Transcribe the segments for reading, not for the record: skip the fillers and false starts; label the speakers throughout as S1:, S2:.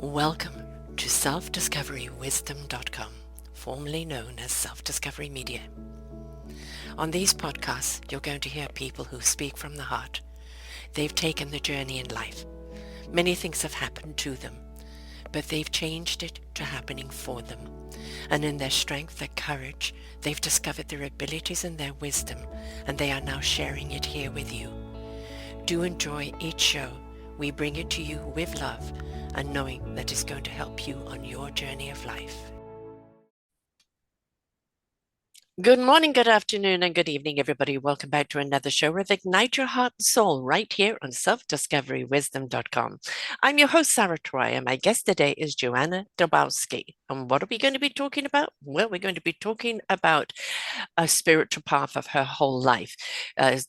S1: Welcome to selfdiscoverywisdom.com, formerly known as Self-Discovery Media. On these podcasts, you're going to hear people who speak from the heart. They've taken the journey in life. Many things have happened to them, but they've changed it to happening for them. And in their strength, their courage, they've discovered their abilities and their wisdom, and they are now sharing it here with you. Do enjoy each show. We bring it to you with love and knowing that it's going to help you on your journey of life. Good morning, good afternoon, and good evening, everybody. Welcome back to another show with Ignite Your Heart and Soul right here on selfdiscoverywisdom.com. I'm your host, Sarah Troy, and my guest today is Johanna Derbolowsky. And what are we going to be talking about? Well, we're going to be talking about a spiritual path of her whole life,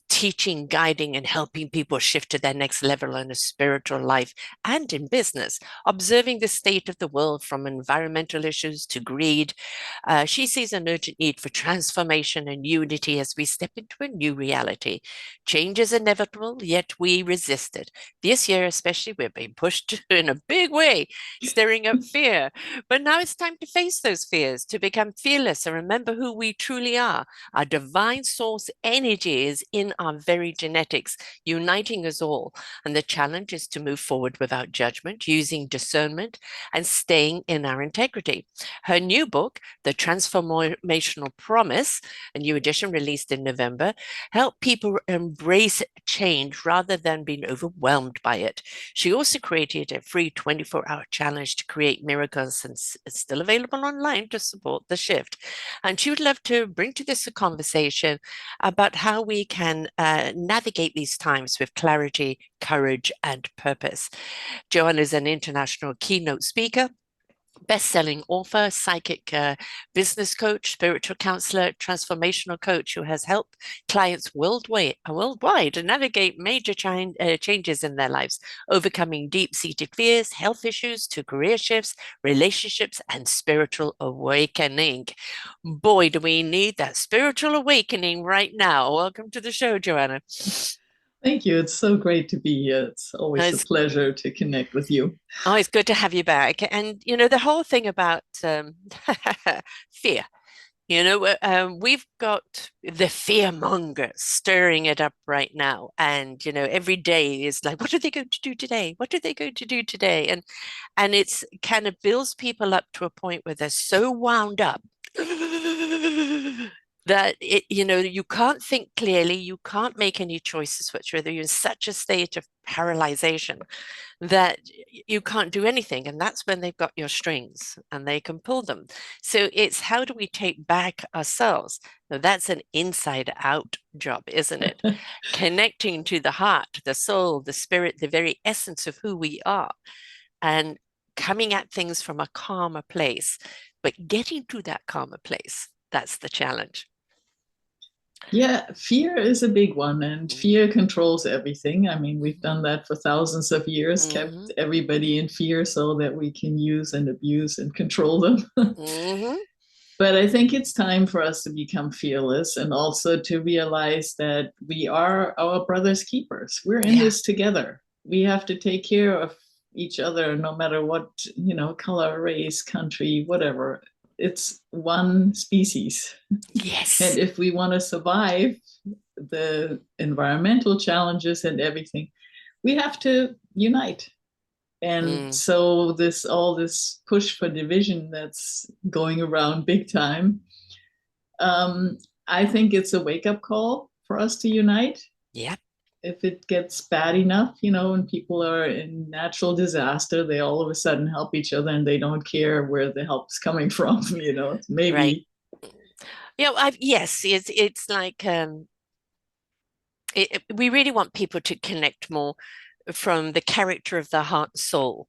S1: teaching, guiding, and helping people shift to their next level in a spiritual life and in business, observing the state of the world from environmental issues to greed. She sees an urgent need for transformation and unity as we step into a new reality. Change is inevitable, yet we resist it. This year, especially, we're being pushed in a big way, stirring up fear. But now it's time to face those fears, to become fearless and remember who we truly are. Our divine source energy is in our very genetics, uniting us all. And the challenge is to move forward without judgment, using discernment, and staying in our integrity. Her new book, The Transformational Promise, a new edition released in November, help people embrace change rather than being overwhelmed by it. She also created a free 24-hour challenge to create miracles, and it's still available online to support the shift. And she would love to bring to this a conversation about how we can navigate these times with clarity, courage, and purpose. Johanna is an international keynote speaker, best-selling author, psychic business coach, spiritual counselor, transformational coach who has helped clients worldwide to navigate major changes in their lives, overcoming deep-seated fears, health issues to career shifts, relationships, and spiritual awakening. Boy, do we need that spiritual awakening right now. Welcome to the show, Johanna.
S2: Thank you. It's so great to be here. It's always a pleasure to connect with you.
S1: Oh, it's good to have you back. And, the whole thing about fear, we've got the fear monger stirring it up right now. And, every day is like, what are they going to do today? What are they going to do today? And it's kind of builds people up to a point where they're so wound up that you can't think clearly, you can't make any choices whatsoever. You're in such a state of paralyzation that you can't do anything. And that's when they've got your strings and they can pull them. So it's how do we take back ourselves? Now, that's an inside out job, isn't it? Connecting to the heart, the soul, the spirit, the very essence of who we are, and coming at things from a calmer place. But getting to that calmer place, that's the challenge.
S2: Yeah, fear is a big one, and fear controls everything. I mean, we've done that for thousands of years, kept everybody in fear so that we can use and abuse and control them. But I think it's time for us to become fearless and also to realize that we are our brother's keepers. We're in this together. We have to take care of each other, no matter what, color, race, country, whatever. It's one species.
S1: Yes.
S2: And if we want to survive the environmental challenges and everything, we have to unite. And so all this push for division that's going around big time, I think it's a wake-up call for us to unite.
S1: Yeah.
S2: If it gets bad enough, when people are in natural disaster, they all of a sudden help each other and they don't care where the help's coming from, maybe.
S1: Right. Yes, it's like we really want people to connect more from the character of the heart and soul,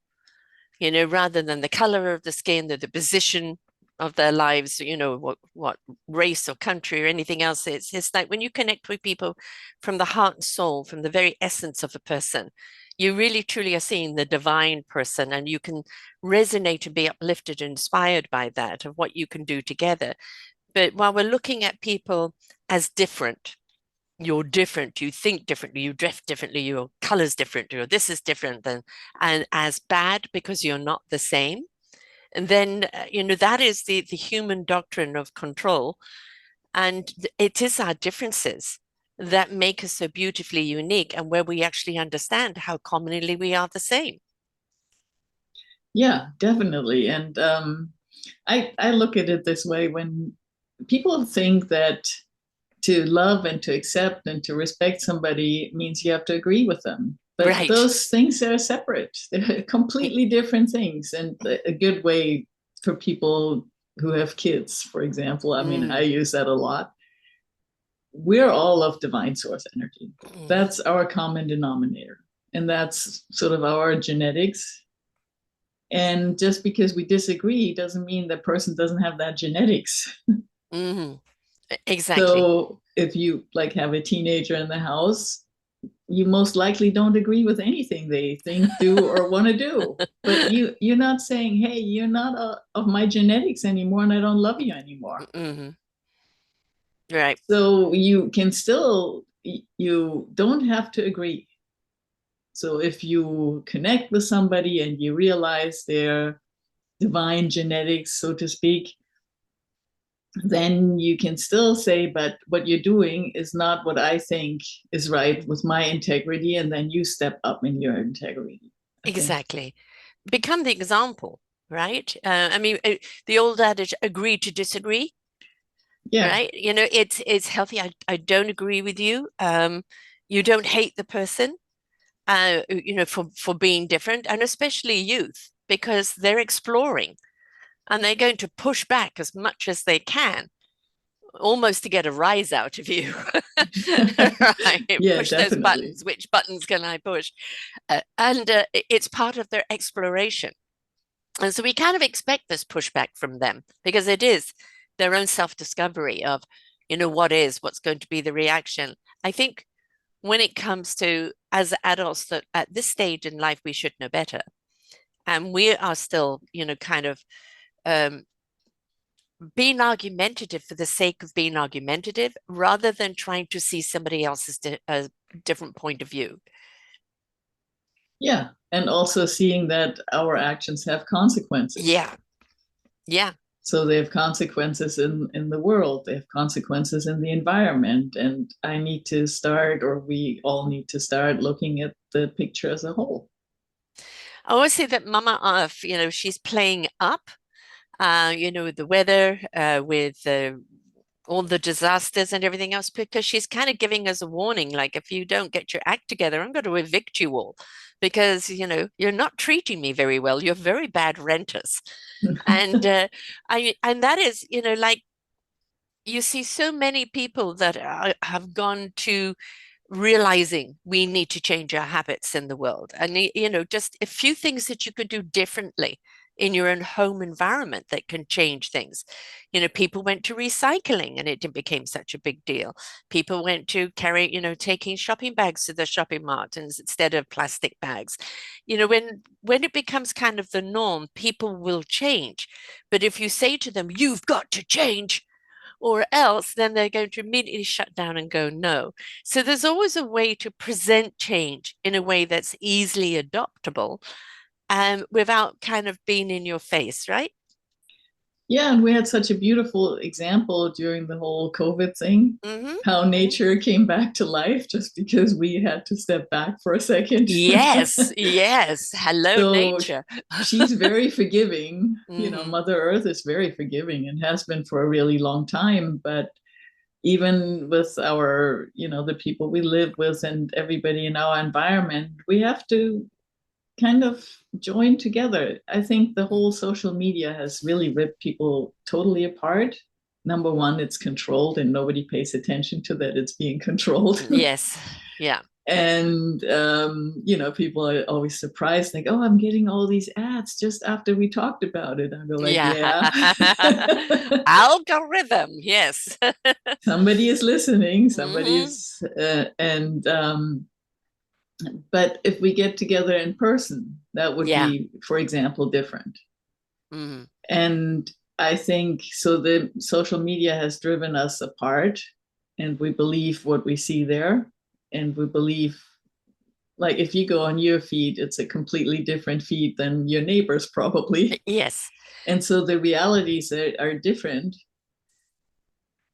S1: rather than the color of the skin, the position of their lives, what race or country or anything else. It's like when you connect with people from the heart and soul, from the very essence of a person, you really truly are seeing the divine person, and you can resonate and be uplifted and inspired by that, of what you can do together. But while we're looking at people as different, you're different, you think differently, you drift differently, your color's different, or this is different than, and as bad because you're not the same. And then, that is the human doctrine of control. And it is our differences that make us so beautifully unique, and where we actually understand how commonly we are the same.
S2: Yeah, definitely. And I look at it this way: when people think that to love and to accept and to respect somebody means you have to agree with them. But
S1: Right.
S2: those things are separate. They're completely different things. And a good way for people who have kids, for example, I mean, I use that a lot. We're all of divine source energy. That's our common denominator. And that's sort of our genetics. And just because we disagree doesn't mean that person doesn't have that genetics.
S1: Mm-hmm. Exactly.
S2: So if you like have a teenager in the house, you most likely don't agree with anything they think, do, or want to do. But you're not saying, hey, you're not of my genetics anymore, and I don't love you anymore.
S1: Mm-hmm. Right.
S2: So you can still, you don't have to agree. So if you connect with somebody and you realize their divine genetics, so to speak, then you can still say, but what you're doing is not what I think is right with my integrity. And then you step up in your integrity, I think.
S1: Exactly. Become the example, right? I mean, the old adage, agree to disagree,
S2: Yeah.
S1: right? It's healthy. I don't agree with you. You don't hate the person, for being different, and especially youth, because they're exploring and they're going to push back as much as they can, almost to get a rise out of you. Right?
S2: Yeah,
S1: Push those
S2: definitely.
S1: buttons. Which buttons can I push? And it's part of their exploration. And so we kind of expect this pushback from them because it is their own self-discovery of, what's going to be the reaction. I think when it comes to as adults that at this stage in life we should know better. And we are still, kind of um, being argumentative for the sake of being argumentative rather than trying to see somebody else's different point of view.
S2: Yeah. And also seeing that our actions have consequences.
S1: Yeah. Yeah.
S2: So they have consequences in the world, they have consequences in the environment. And I need to start, or we all need to start looking at the picture as a whole.
S1: I always say that Mama Earth, she's playing up, the weather, with all the disasters and everything else, because she's kind of giving us a warning, like, if you don't get your act together, I'm going to evict you all because, you're not treating me very well. You're very bad renters. And and that is, like, you see so many people that have gone to realizing we need to change our habits in the world. And, just a few things that you could do differently in your own home environment that can change things. People went to recycling and it became such a big deal. People went to taking shopping bags to the shopping mart instead of plastic bags. When it becomes kind of the norm, people will change. But if you say to them, you've got to change, or else then they're going to immediately shut down and go no. So there's always a way to present change in a way that's easily adoptable, without kind of being in your face, right?
S2: Yeah, and we had such a beautiful example during the whole COVID thing,
S1: Mm-hmm.
S2: how
S1: Mm-hmm.
S2: nature came back to life just because we had to step back for a second.
S1: Yes, yes. Hello,
S2: So
S1: nature.
S2: she's very forgiving.
S1: Mm-hmm.
S2: Mother Earth is very forgiving and has been for a really long time. But even with our, the people we live with and everybody in our environment, we have to kind of join together. I think the whole social media has really ripped people totally apart. Number one, it's controlled and nobody pays attention to that it's being controlled.
S1: Yes. Yeah.
S2: And people are always surprised, like, oh, I'm getting all these ads just after we talked about it. I go like,
S1: Yeah.
S2: yeah.
S1: Algorithm. Yes.
S2: Somebody is listening, somebody
S1: Mm-hmm.
S2: is and but if we get together in person, that would
S1: Yeah.
S2: be, for example, different.
S1: Mm-hmm.
S2: And I think so the social media has driven us apart. and we believe what we see there, and we believe, like, if you go on your feed, it's a completely different feed than your neighbors probably.
S1: Yes.
S2: And so the realities are different.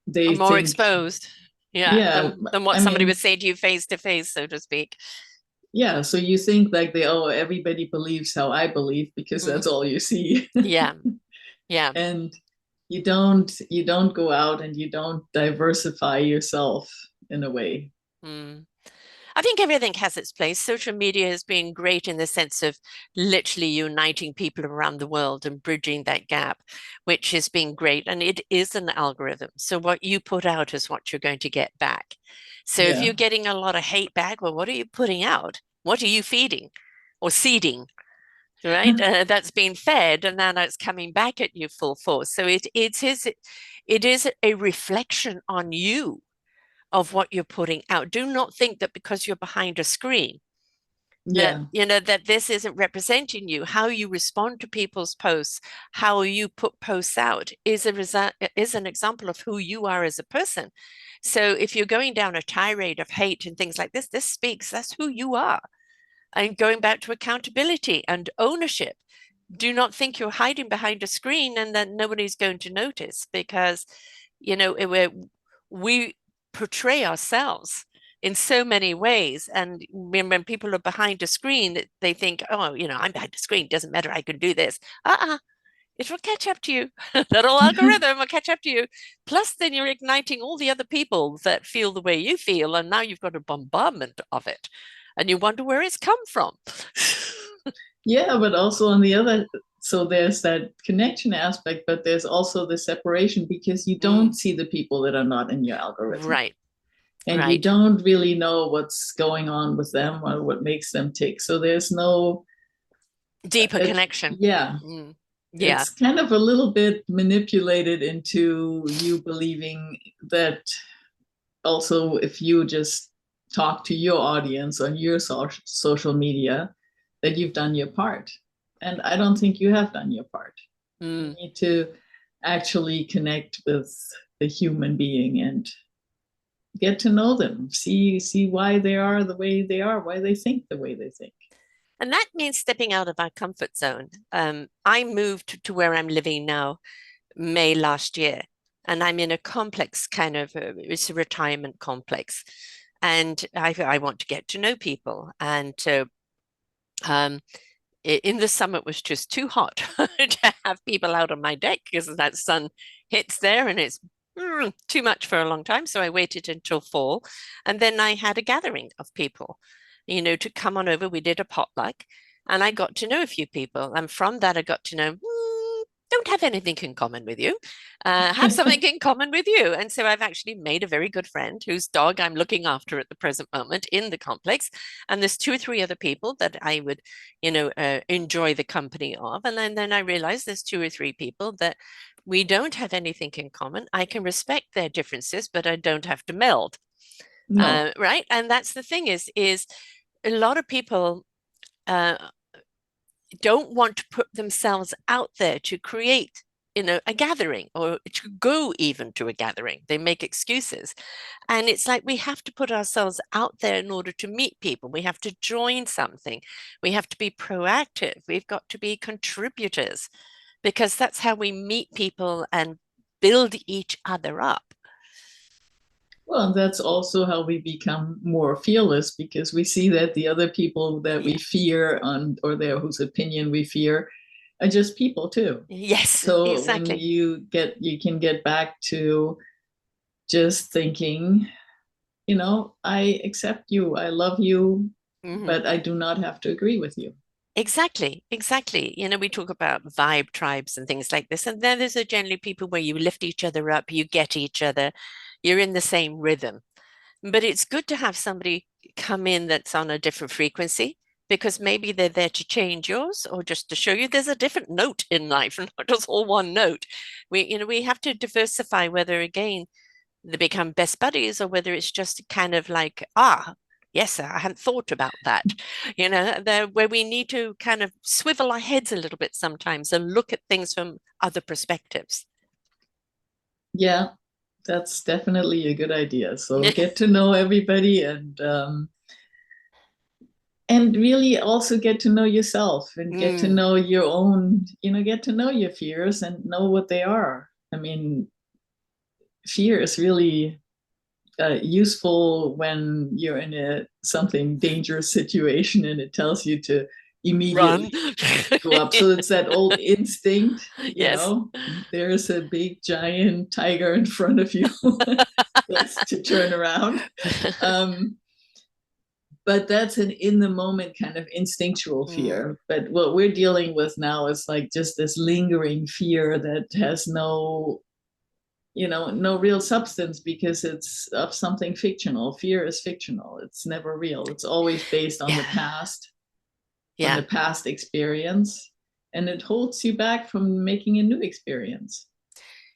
S2: They
S1: More
S2: think,
S1: exposed. Yeah,
S2: yeah,
S1: than what
S2: I
S1: somebody would
S2: mean,
S1: say to you face to face, so to speak.
S2: yeah, so you think like oh, everybody believes how I believe because
S1: Mm.
S2: that's all you see.
S1: Yeah, yeah.
S2: And you don't go out and you don't diversify yourself in a way.
S1: Mm. I think everything has its place. Social media has been great in the sense of literally uniting people around the world and bridging that gap, which has been great. And it is an algorithm. So what you put out is what you're going to get back. So if
S2: Yeah.
S1: you're getting a lot of hate back, well, what are you putting out? What are you feeding or seeding? Right? That's being fed, and then it's coming back at you full force. So it is a reflection on you of what you're putting out. Do not think that because you're behind a screen that
S2: Yeah.
S1: that this isn't representing you. How you respond to people's posts, how you put posts out is an example of who you are as a person. So if you're going down a tirade of hate and things like this speaks, that's who you are. And going back to accountability and ownership, do not think you're hiding behind a screen and that nobody's going to notice, because we portray ourselves in so many ways. And when people are behind a screen, they think, oh, I'm behind a screen, doesn't matter, I can do this. It will catch up to you. That whole algorithm will catch up to you. Plus, then you're igniting all the other people that feel the way you feel, and now you've got a bombardment of it, and you wonder where it's come from.
S2: Yeah, but also on the other, so there's that connection aspect, but there's also the separation because you
S1: Mm,
S2: don't see the people that are not in your algorithm.
S1: right,
S2: And you
S1: right.
S2: don't really know what's going on with them or what makes them tick. So there's no,
S1: Deeper connection.
S2: yeah,
S1: Mm, yeah.
S2: it's kind of a little bit manipulated into you believing that also if you just talk to your audience on your social media, that you've done your part. And I don't think you have done your part. You
S1: Mm.
S2: need to actually connect with the human being and get to know them, see why they are the way they are, why they think the way they think.
S1: And that means stepping out of our comfort zone. I moved to where I'm living now May last year, and I'm in a complex kind of, it's a retirement complex. And I want to get to know people. And so um, in the summer, it was just too hot to have people out on my deck because that sun hits there and it's too much for a long time. So I waited until fall. And then I had a gathering of people, to come on over. We did a potluck and I got to know a few people. And from that, I got to know, don't have anything in common with you, have something in common with you. And so I've actually made a very good friend whose dog I'm looking after at the present moment in the complex. And there's two or three other people that I would, enjoy the company of. And then I realized there's two or three people that we don't have anything in common. I can respect their differences, but I don't have to meld.
S2: No.
S1: Right. And that's the thing is a lot of people don't want to put themselves out there to create a gathering or to go even to a gathering. They make excuses. And it's like we have to put ourselves out there in order to meet people. We have to join something. We have to be proactive. We've got to be contributors because that's how we meet people and build each other up.
S2: Well, that's also how we become more fearless because we see that the other people that we
S1: Yeah.
S2: fear on or their whose opinion we fear are just people too.
S1: Yes,
S2: So when
S1: exactly.
S2: you can get back to just thinking, I accept you, I love you,
S1: Mhm.
S2: but I do not have to agree with you.
S1: Exactly, exactly. We talk about vibe tribes and things like this. And then there's generally people where you lift each other up, you get each other, you're in the same rhythm. But it's good to have somebody come in that's on a different frequency because maybe they're there to change yours or just to show you there's a different note in life, not just all one note. We have to diversify whether again they become best buddies or whether it's just kind of like, yes, I hadn't thought about that. Where we need to kind of swivel our heads a little bit sometimes and look at things from other perspectives.
S2: Yeah, That's definitely a good idea. So get to know everybody and really also get to know yourself and get to know your own, get to know your fears and know what they are. I mean, fear is really useful when you're in a something dangerous situation and it tells you to
S1: Run.
S2: immediately go up. So it's that old instinct,
S1: Yes.
S2: there's a big giant tiger in front of you that's to turn around. Um, but that's an in the moment kind of instinctual fear. But what we're dealing with now is like just this lingering fear that has no real substance because it's of something fictional. Fear is fictional. It's never real. It's always based on the past, on
S1: Yeah.
S2: the past experience, and it holds you back from making a new experience.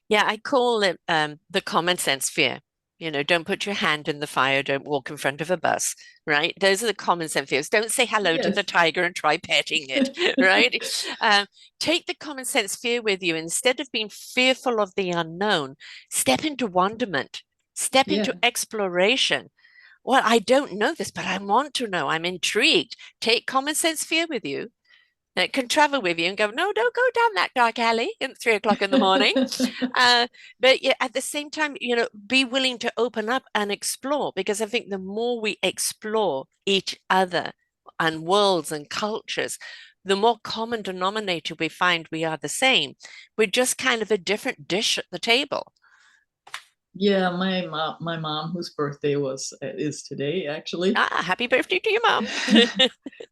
S1: Yeah, I call it the common sense fear. Don't put your hand in the fire, don't walk in front of a bus, right? Those are the common sense fears. Don't say hello to the
S2: Yes.
S1: tiger and try petting it, right? Take the common sense fear with you. Instead of being fearful of the unknown, step into wonderment, step into
S2: Yeah.
S1: exploration. Well, I don't know this, but I want to know. I'm intrigued. Take common sense fear with you. It can travel with you and go, no, don't go down that dark alley at 3 o'clock in the morning. But yeah, at the same time, be willing to open up and explore because I think the more we explore each other and worlds and cultures, the more common denominator we find we are the same. We're just kind of a different dish at the table.
S2: Yeah, my mom, whose birthday is today, actually.
S1: Ah, happy birthday to your mom.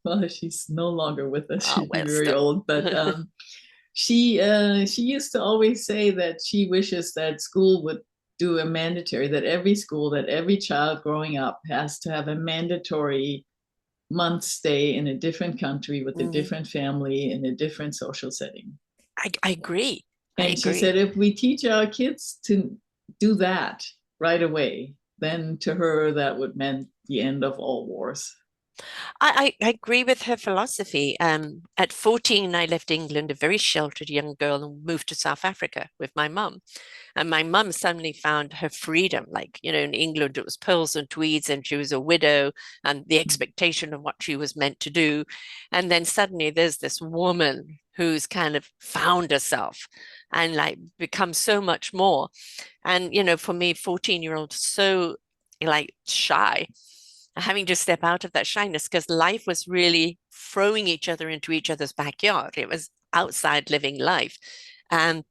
S2: Well, she's no longer with us.
S1: Oh,
S2: She'd be
S1: well,
S2: very
S1: still.
S2: old, but she used to always say that she wishes that school would do a mandatory, that every school, that every child growing up has to have a mandatory month stay in a different country with a
S1: Mhm.
S2: different family in a different social setting.
S1: I agree. I
S2: And she
S1: agree.
S2: said, if we teach our kids to do that right away, then to her that would mean the end of all wars.
S1: I agree with her philosophy. At 14, I left England, a very sheltered young girl, and moved to South Africa with my mum. And my mum suddenly found her freedom. Like, in England, it was pearls and tweeds, and she was a widow, and the expectation of what she was meant to do. And then suddenly there's this woman who's kind of found herself and like become so much more. And, for me, 14-year-old, so like shy, having to step out of that shyness because life was really throwing each other into each other's backyard. It was outside living life and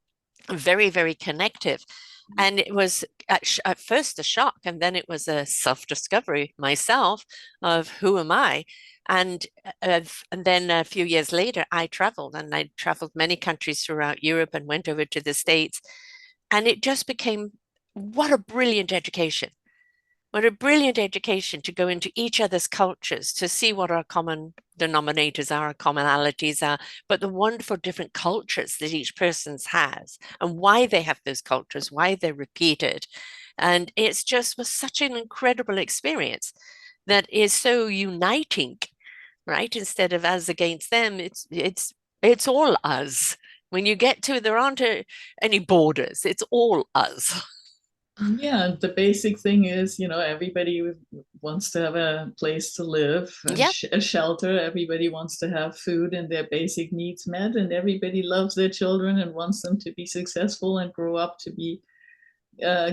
S1: very, very connective. And it was at first a shock, and then it was a self-discovery myself of who am I? And and then a few years later, I traveled, and I traveled many countries throughout Europe and went over to the States, and it just became what a brilliant education. What a brilliant education to go into each other's cultures, to see what our common denominators are, our commonalities are, but the wonderful different cultures that each person has and why they have those cultures, why they're repeated. And it's just was such an incredible experience that is so uniting, right? Instead of us against them, it's all us. When you get to there aren't any borders, it's all us.
S2: Yeah, the basic thing is, everybody wants to have a place to live,
S1: Yeah.
S2: a shelter. Everybody wants to have food and their basic needs met, and everybody loves their children and wants them to be successful and grow up to be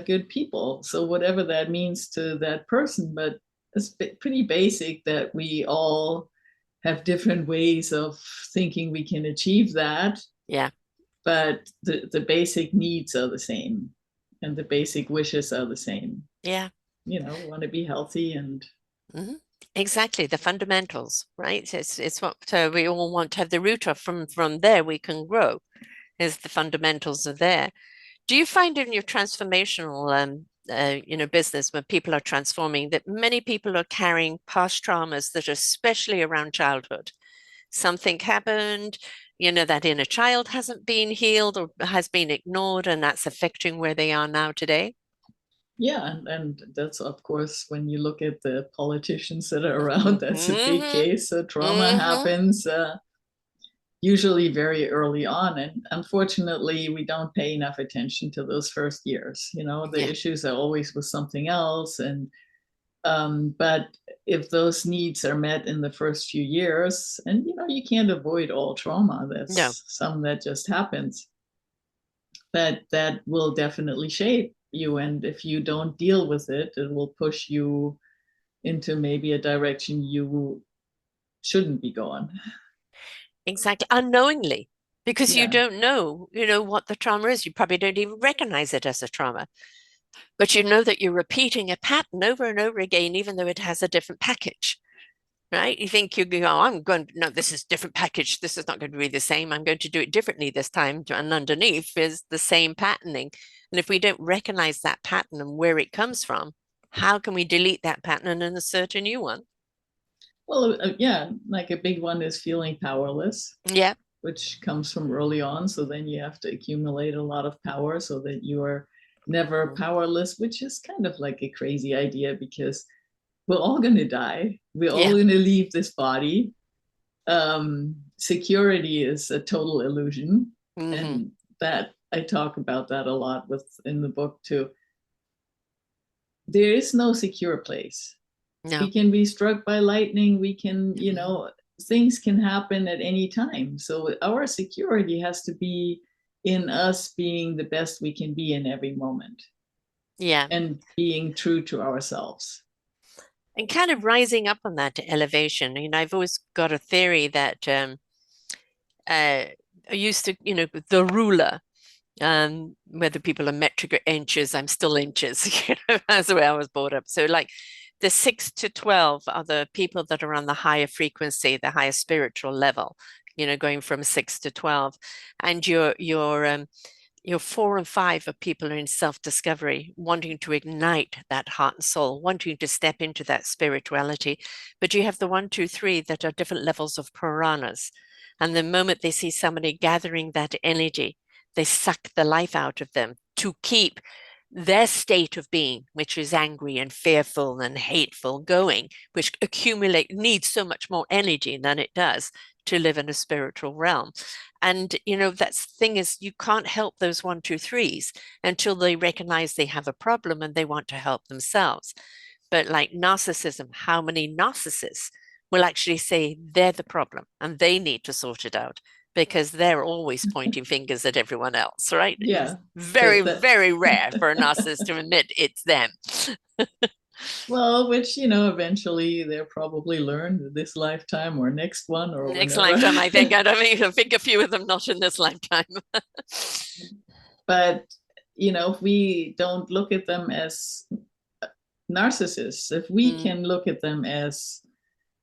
S2: good people. So whatever that means to that person, but it's pretty basic that we all have different ways of thinking we can achieve that,
S1: Yeah.
S2: but the basic needs are the same and the basic wishes are the same.
S1: Yeah.
S2: Want to be healthy and
S1: Mhm. Exactly, the fundamentals, right? It's what we all want to have the root of. From there, we can grow. Is the fundamentals are there. Do you find in your transformational, business when people are transforming that many people are carrying past traumas that are especially around childhood? Something happened, that inner child hasn't been healed or has been ignored, and that's affecting where they are now today.
S2: yeah, and that's of course when you look at the politicians that are around, that's a big
S1: Hmm.
S2: case. So trauma
S1: Hmm.
S2: happens. usually very early on. And unfortunately, we don't pay enough attention to those first years. You know, the
S1: Yeah.
S2: issues are always with something else. And but if those needs are met in the first few years, and you know, you can't avoid all trauma,
S1: No,
S2: that's some that just happens, that will definitely shape you. And if you don't deal with it, it will push you into maybe a direction you shouldn't be going.
S1: exactly. Unknowingly, because you
S2: Yeah.
S1: don't know, what the trauma is. You probably don't even recognize it as a trauma, but you know that you're repeating a pattern over and over again, even though it has a different package. Right? You think you go, I'm going, no, this is different package. This is not going to be the same. I'm going to do it differently this time. And underneath is the same patterning. And if we don't recognize that pattern and where it comes from, how can we delete that pattern and insert a new one?
S2: Well, yeah, like a big one is feeling powerless,
S1: Yeah.
S2: which comes from early on. So then you have to accumulate a lot of power so that you are never
S1: Mhm.
S2: powerless, which is kind of like a crazy idea because we're all going to die. We're all
S1: Yeah.
S2: going to leave this body. Security is a total illusion.
S1: Hmm.
S2: And that I talk about that a lot with in the book too. There is no secure place.
S1: No.
S2: We can be struck by lightning. We can, you
S1: Hmm.
S2: know, things can happen at any time. So our security has to be in us being the best we can be in every moment
S1: Yeah.
S2: and being true to ourselves.
S1: And kind of rising up on that elevation. I've always got a theory that I used to, the ruler, whether people are metric or inches, I'm still inches, that's the way I was brought up. So like the 6 to 12 are the people that are on the higher frequency, the higher spiritual level, going from 6 to 12. And your 4 and 5 are people who are in self-discovery, wanting to ignite that heart and soul, wanting to step into that spirituality. But you have the 1, 2, 3 that are different levels of piranhas. And the moment they see somebody gathering that energy, they suck the life out of them to keep their state of being, which is angry and fearful and hateful, going, which needs so much more energy than it does to live in a spiritual realm. And that thing is, you can't help those 1, 2, 3s until they recognize they have a problem and they want to help themselves. But like narcissism, how many narcissists will actually say they're the problem and they need to sort it out because they're always pointing fingers at everyone else, right? It's
S2: Yeah.
S1: very,
S2: That
S1: very rare for a narcissist to admit it's them.
S2: well, which you know, eventually they'll probably learn this lifetime or next one or
S1: Next
S2: whenever.
S1: lifetime, I think. I don't mean, I think a few of them not in this lifetime.
S2: But you know, if we don't look at them as narcissists, if we
S1: Mm,
S2: can look at them as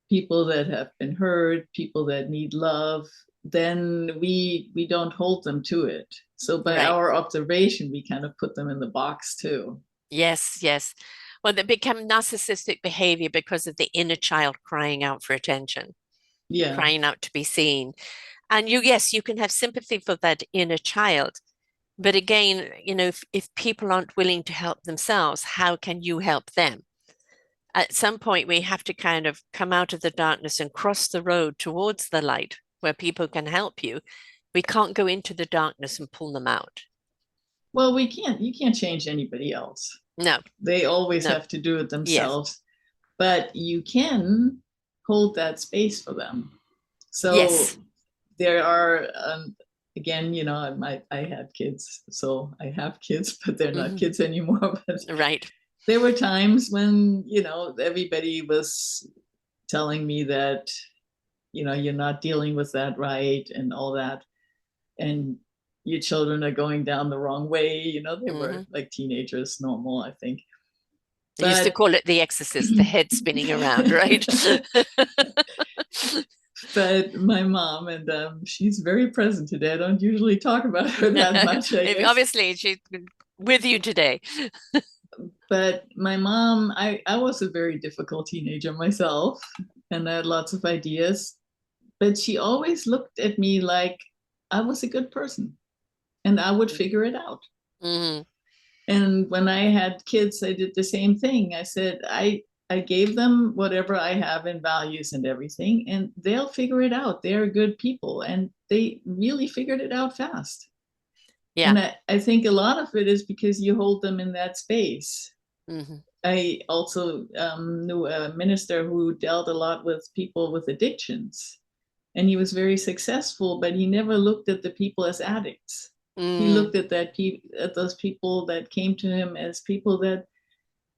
S2: people that have been hurt, people that need love, then we don't hold them to it. So by
S1: right.
S2: our observation, we kind of put them in the box too.
S1: Yes, yes. Well, they become narcissistic behavior because of the inner child crying out for attention,
S2: Yeah.
S1: crying out to be seen. And yes, you can have sympathy for that inner child. But again, if people aren't willing to help themselves, how can you help them? At some point, we have to kind of come out of the darkness and cross the road towards the light where people can help you. We can't go into the darkness and pull them out.
S2: Well, you can't change anybody else.
S1: No,
S2: They always
S1: no.
S2: have to do it
S1: Yes.
S2: themselves, but you can hold that space for them. So
S1: Yes.
S2: there are again, you know, I had kids, so I have kids, but they're not
S1: Hmm.
S2: kids anymore. But
S1: Right.
S2: there were times when, you know, everybody was telling me that, you know, you're not dealing with that right and all that. And your children are going down the wrong way. You know, they were
S1: Hmm.
S2: like teenagers, normal, I think.
S1: I used to
S2: But
S1: call it the exorcist, the head spinning around, right?
S2: but my mom, and she's very present today. I don't usually talk about her that much, I guess.
S1: Obviously, she's with you today.
S2: But my mom, I was a very difficult teenager myself, and I had lots of ideas. But she always looked at me like I was a good person and I would figure it out.
S1: Mm-hmm.
S2: And when I had kids, I did the same thing. I said, I gave them whatever I have in values and everything, and they'll figure it out. They're good people, and they really figured it out fast.
S1: Yeah.
S2: And I think a lot of it is because you hold them in that space.
S1: Mm-hmm.
S2: I also knew a minister who dealt a lot with people with addictions, and he was very successful, but he never looked at the people as addicts. He looked at at those people that came to him as people that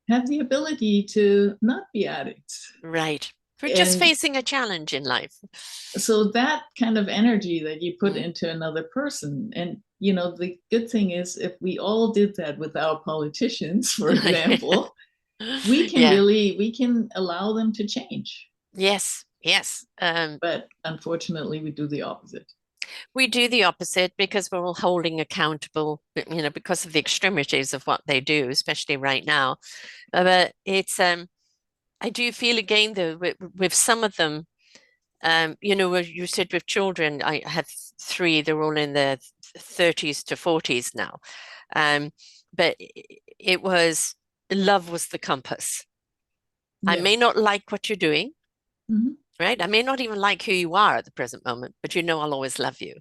S2: have the ability to not be addicts.
S1: Right. We're just
S2: And
S1: facing a challenge in life.
S2: so that kind of energy that you put into another person, and the good thing is if we all did that with our politicians, for example, we can allow them to change.
S1: Yes, yes.
S2: But unfortunately, we do the opposite.
S1: We do the opposite because we're all holding accountable, because of the extremities of what they do, especially right now. But it's I do feel again though with some of them, where you said with children, I have three, they're all in their 30s to 40s now. But it was love was the compass. I may not like what you're doing, right? I may not even like who you are at the present moment, but I'll always love you.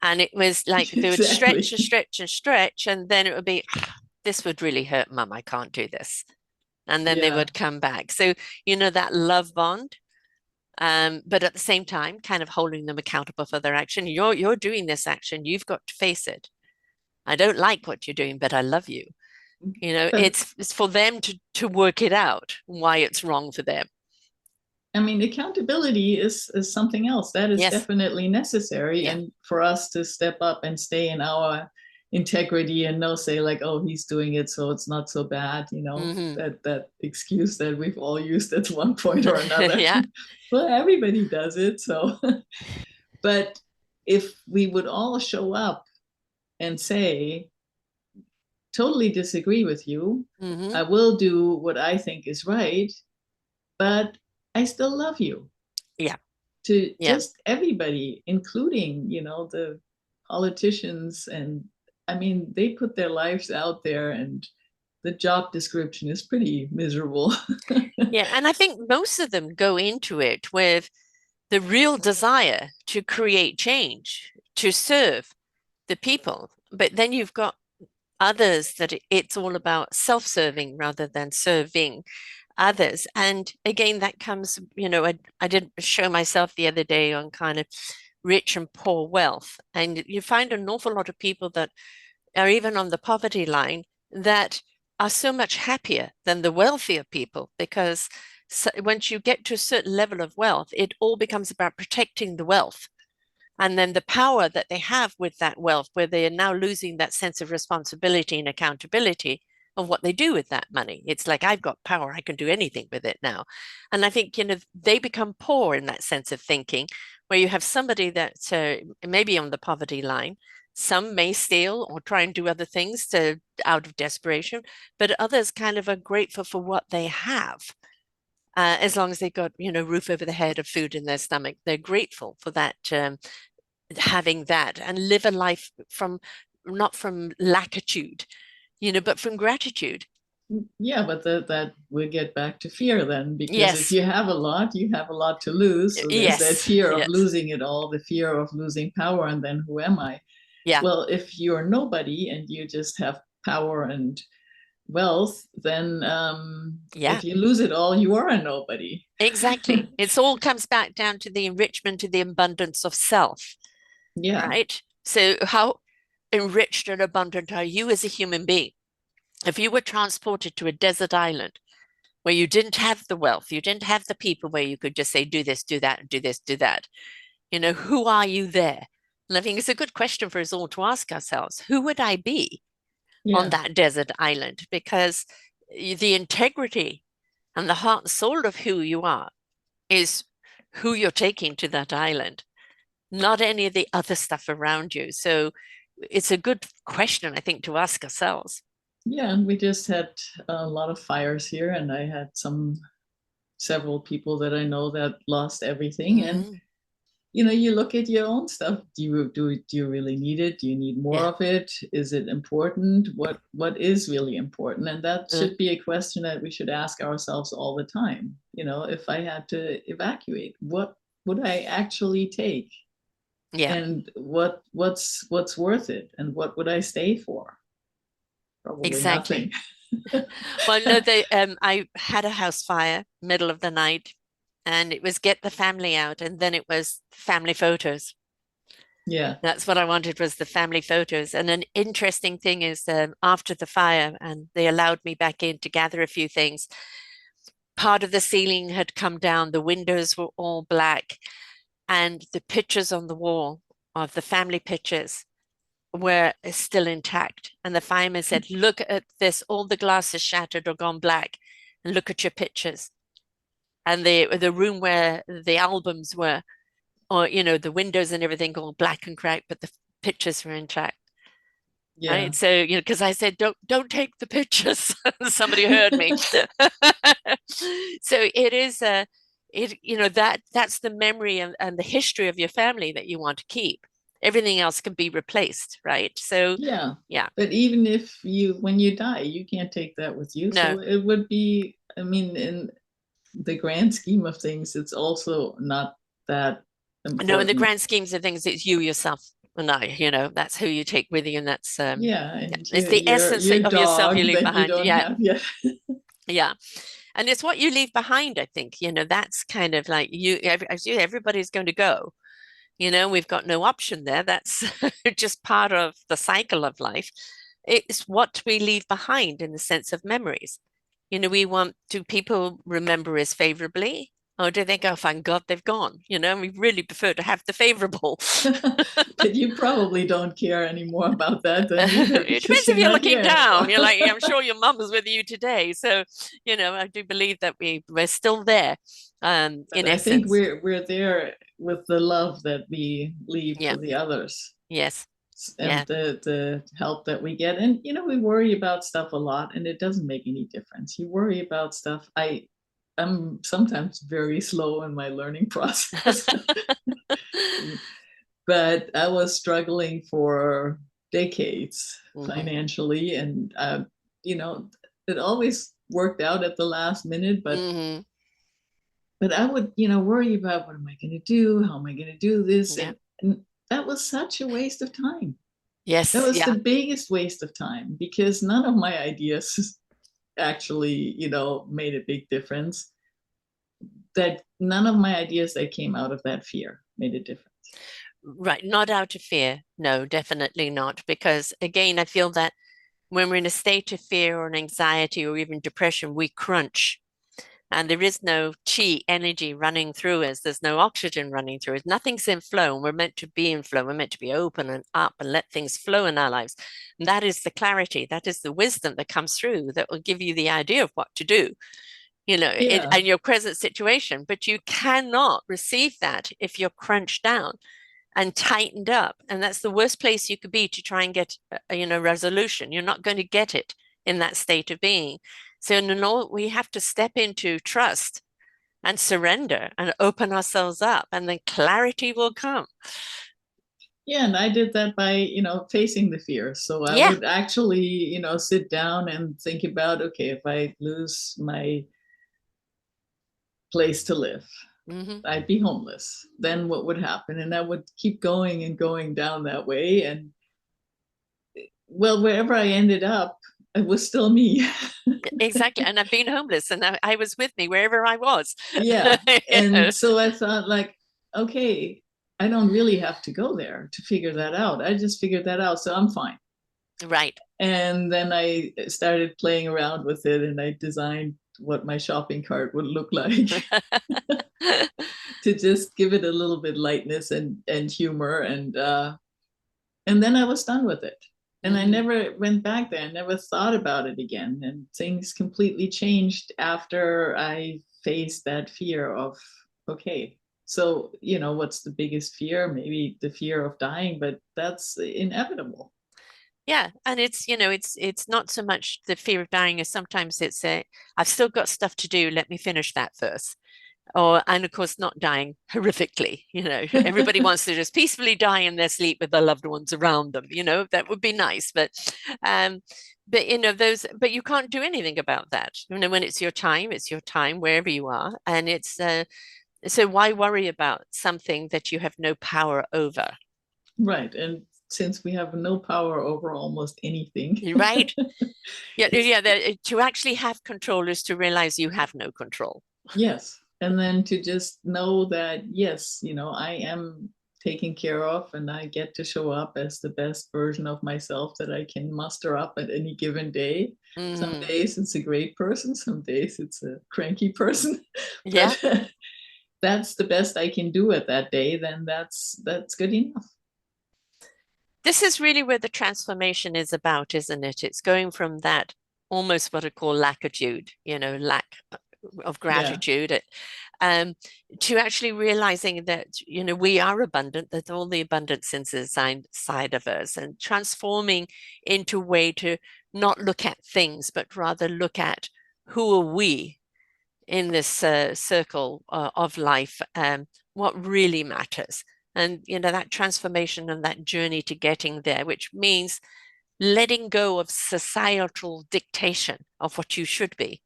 S1: And it was like they would stretch and stretch and stretch, and then it would be, this would really hurt, Mum. I can't do this. And then they would come back. So, that love bond. But at the same time, kind of holding them accountable for their action. You're doing this action. You've got to face it. I don't like what you're doing, but I love you. It's for them to work it out why it's wrong for them.
S2: I mean, accountability is something else that is definitely necessary, and for us to step up and stay in our integrity and no say like, oh, he's doing it, so it's not so bad, that excuse that we've all used at one point or another. Well, everybody does it, so but if we would all show up and say, totally disagree with you, I will do what I think is right, but I still love you. To just everybody, including, the politicians. And I mean, they put their lives out there, and the job description is pretty miserable.
S1: And I think most of them go into it with the real desire to create change, to serve the people. But then you've got others that it's all about self-serving rather than serving others. And again, that comes, I did show myself the other day on kind of rich and poor wealth. And you find an awful lot of people that are even on the poverty line that are so much happier than the wealthier people, because once you get to a certain level of wealth, it all becomes about protecting the wealth. And then the power that they have with that wealth, where they are now losing that sense of responsibility and accountability of what they do with that money. It's like, I've got power, I can do anything with it now. And I think, they become poor in that sense of thinking, where you have somebody that's maybe on the poverty line. Some may steal or try and do other things out of desperation, but others kind of are grateful for what they have. As long as they've got, roof over the head, of food in their stomach, they're grateful for that, having that, and live a life not from lackitude, but from gratitude.
S2: Yeah, but that we get back to fear then, because if you have a lot, you have a lot to lose. So there's that fear of losing it all, the fear of losing power, and then who am I? Well, if you're nobody and you just have power and wealth, then if you lose it all, you are a nobody.
S1: Exactly. It all comes back down to the enrichment, to the abundance of self. Right? So how enriched and abundant are you as a human being? If you were transported to a desert island where you didn't have the wealth, you didn't have the people where you could just say, do this, do that, do this, do that, who are you there? And I think it's a good question for us all to ask ourselves. Who would I be on that desert island? Because the integrity and the heart and soul of who you are is who you're taking to that island, not any of the other stuff around you. So it's a good question, I think, to ask ourselves.
S2: Yeah, and we just had a lot of fires here, and I had several people that I know that lost everything. And you look at your own stuff. Do you really need it? Do you need more
S1: Yeah.
S2: of it? Is it important? What is really important? And that
S1: Uh,
S2: should be a question that we should ask ourselves all the time. If I had to evacuate, what would I actually take?
S1: yeah,
S2: And what's worth it? And what would I stay for? Probably
S1: exactly.
S2: nothing.
S1: Well, no, I had a house fire middle of the night, and it was get the family out, and then it was family photos.
S2: Yeah.
S1: That's what I wanted, was the family photos. And an interesting thing is, after the fire, and they allowed me back in to gather a few things. Part of the ceiling had come down, the windows were all black, and the pictures on the wall of the family pictures were still intact. And the fireman said, "Look at this, all the glass is shattered or gone black, and look at your pictures." And the room where the albums were, or the windows and everything all black and cracked, but the pictures were intact.
S2: Yeah.
S1: Right. So, because I said, don't take the pictures. Somebody heard me. So it is that's the memory and the history of your family that you want to keep. Everything else can be replaced, right? So
S2: Yeah.
S1: yeah,
S2: But even if when you die, you can't take that with you. So
S1: no,
S2: it would be, I mean, in the grand scheme of things, it's also not that
S1: no, in the
S2: important.
S1: grand schemes of things, it's you yourself and I, that's who you take with you, and that's
S2: Yeah.
S1: yeah,
S2: And
S1: it's the essence
S2: your
S1: of yourself you
S2: dog
S1: leave
S2: that you
S1: behind.
S2: don't
S1: Yeah,
S2: have yet.
S1: yeah. And it's what you leave behind, I think. That's kind of like as you, everybody's going to go. We've got no option there. That's just part of the cycle of life. It's what we leave behind in the sense of memories. Do people remember us favorably? Or do they go, thank God they've gone? We really prefer to have the favorable.
S2: But you probably don't care anymore about that then either
S1: It
S2: because
S1: depends if
S2: you're
S1: you're
S2: not
S1: looking
S2: here anymore.
S1: down. You're like, I'm sure your mum was with you today. So, I do believe that we're still there,
S2: But
S1: in
S2: I think
S1: essence.
S2: we're there with the love that we leave
S1: Yeah.
S2: for the others
S1: Yes.
S2: and
S1: Yeah.
S2: the help that we get. And we worry about stuff a lot and it doesn't make any difference. You worry about stuff. I'm sometimes very slow in my learning process. But I was struggling for decades
S1: Hmm.
S2: financially, and you know, it always worked out at the last minute. But
S1: Hmm.
S2: I would, worry about what am I going to do? How am I going to do this?
S1: Yeah.
S2: And that was such a waste of time. That
S1: Yes.
S2: was the
S1: Yeah.
S2: biggest waste of time because none of my ideas actually, made a big difference. That none of my ideas that came out of that fear made a difference.
S1: Right. Not out of fear. No, definitely not. Because again, I feel that when we're in a state of fear or anxiety or even depression, we crunch. And there is no chi energy running through us. There's no oxygen running through us. Nothing's in flow. And we're meant to be in flow. We're meant to be open and up and let things flow in our lives. And that is the clarity. That is the wisdom that comes through that will give you the idea of what to do,
S2: Yeah.
S1: in your present situation. But you cannot receive that if you're crunched down and tightened up. And that's the worst place you could be to try and get, resolution. You're not going to get it in that state of being. So no, we have to step into trust and surrender and open ourselves up, and then clarity will come.
S2: Yeah, and I did that by, facing the fear. So I
S1: Yeah.
S2: would actually, sit down and think about, okay, if I lose my place to live,
S1: Hmm.
S2: I'd be homeless. Then what would happen? And I would keep going and going down that way. And well, wherever I ended up, it was still me.
S1: Exactly. And I've been homeless, and I was with me wherever I was.
S2: Yeah.
S1: You know?
S2: And so I thought, like, okay, I don't really have to go there to figure that out. I just figured that out. So I'm fine.
S1: Right.
S2: And then I started playing around with it and I designed what my shopping cart would look like to just give it a little bit lightness and humor and then I was done with it. And I
S1: Hmm.
S2: never went back there. I never thought about it again. And things completely changed after I faced that fear of, okay, so, what's the biggest fear? Maybe the fear of dying, but that's inevitable.
S1: Yeah, and it's not so much the fear of dying as sometimes it's a I've still got stuff to do. Let me finish that first. And of course, not dying horrifically. Everybody wants to just peacefully die in their sleep with their loved ones around them. That would be nice, um, but you can't do anything about that. When it's your time wherever you are, and so why worry about something that you have no power over?
S2: Right. And since we have no power over almost anything,
S1: Right? Yeah. To actually have control is to realize you have no control.
S2: yes. And then to just know that, yes, I am taken care of and I get to show up as the best version of myself that I can muster up at any given day. Some days it's a great person, some days it's a cranky person.
S1: Yeah.
S2: But that's the best I can do at that day, then that's good enough.
S1: This is really where the transformation is about, isn't it? It's going from that almost what I call lackitude, lack of gratitude, um, to actually realizing that, we are abundant, that all the abundance inside of us, and transforming into a way to not look at things, but rather look at who are we in this circle of life, what really matters. And, that transformation and that journey to getting there, which means letting go of societal dictation of what you should be.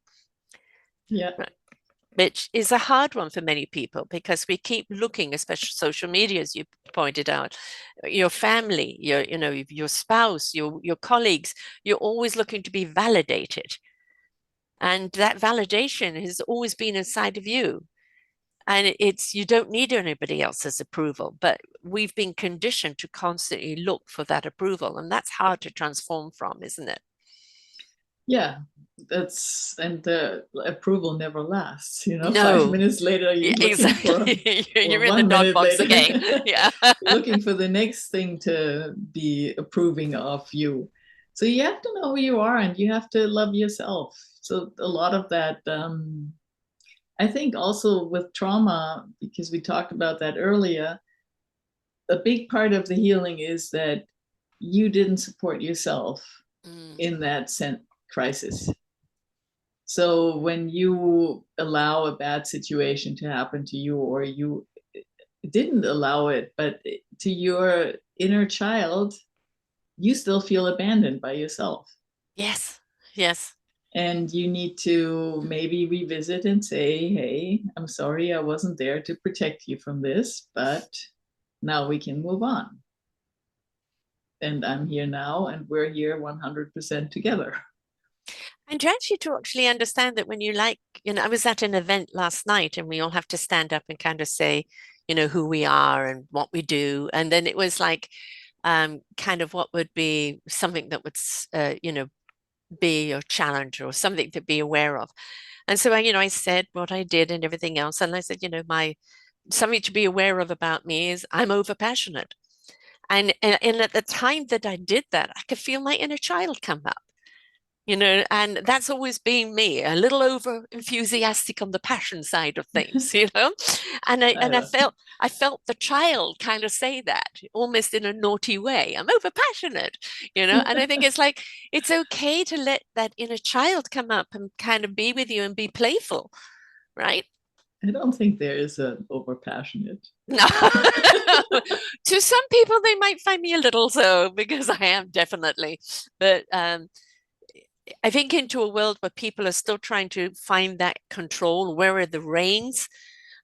S2: Yeah.
S1: Which is a hard one for many people because we keep looking, especially social media, as you pointed out, your family, your spouse, your colleagues, you're always looking to be validated. And that validation has always been inside of you. And you don't need anybody else's approval, but we've been conditioned to constantly look for that approval. And that's hard to transform from, isn't it?
S2: Yeah, and the approval never lasts.
S1: No.
S2: 5 minutes later you're looking
S1: exactly.
S2: for
S1: You're in the
S2: one
S1: dog
S2: minute
S1: box
S2: later
S1: again. Yeah.
S2: looking for the next thing to be approving of you. So you have to know who you are and you have to love yourself. So a lot of that, I think also with trauma, because we talked about that earlier, a big part of the healing is that you didn't support yourself in that crisis. So when you allow a bad situation to happen to you, or you didn't allow it, but to your inner child, you still feel abandoned by yourself.
S1: Yes. Yes.
S2: And you need to maybe revisit and say, hey, I'm sorry I wasn't there to protect you from this, but now we can move on. And I'm here now, and we're here 100% together.
S1: And to actually understand that when I was at an event last night and we all have to stand up and kind of say, who we are and what we do. And then it was like, kind of what would be something that would, be a challenge or something to be aware of. And so I said what I did and everything else. And I said, something to be aware of about me is I'm overpassionate. And at the time that I did that, I could feel my inner child come up. And that's always been me, a little over enthusiastic on the passion side of things, And I felt the child kind of say that almost in a naughty way. I'm over passionate, and I think it's like it's okay to let that inner child come up and kind of be with you and be playful, right?
S2: I don't think there is an over passionate.
S1: No. To some people, they might find me a little so because I am definitely, but I think into a world where people are still trying to find that control, where are the reins?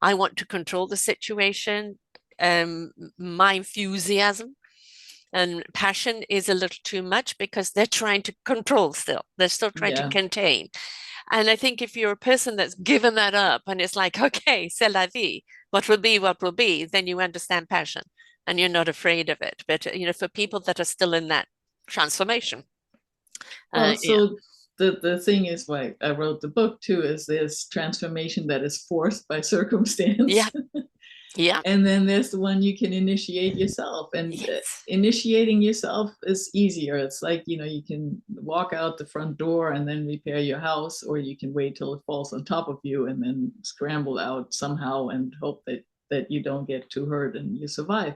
S1: I want to control the situation. My enthusiasm and passion is a little too much because they're trying to control still. They're still trying to contain. And I think if you're a person that's given that up and it's like, okay, c'est la vie, what will be, then you understand passion and you're not afraid of it. But, for people that are still in that transformation.
S2: Well, so the thing is, why I wrote the book too, is this transformation that is forced by circumstance.
S1: Yeah. Yeah.
S2: And then there's the one you can initiate yourself. And
S1: yes.
S2: Initiating yourself is easier. It's like, you can walk out the front door and then repair your house, or you can wait till it falls on top of you and then scramble out somehow and hope that you don't get too hurt and you survive.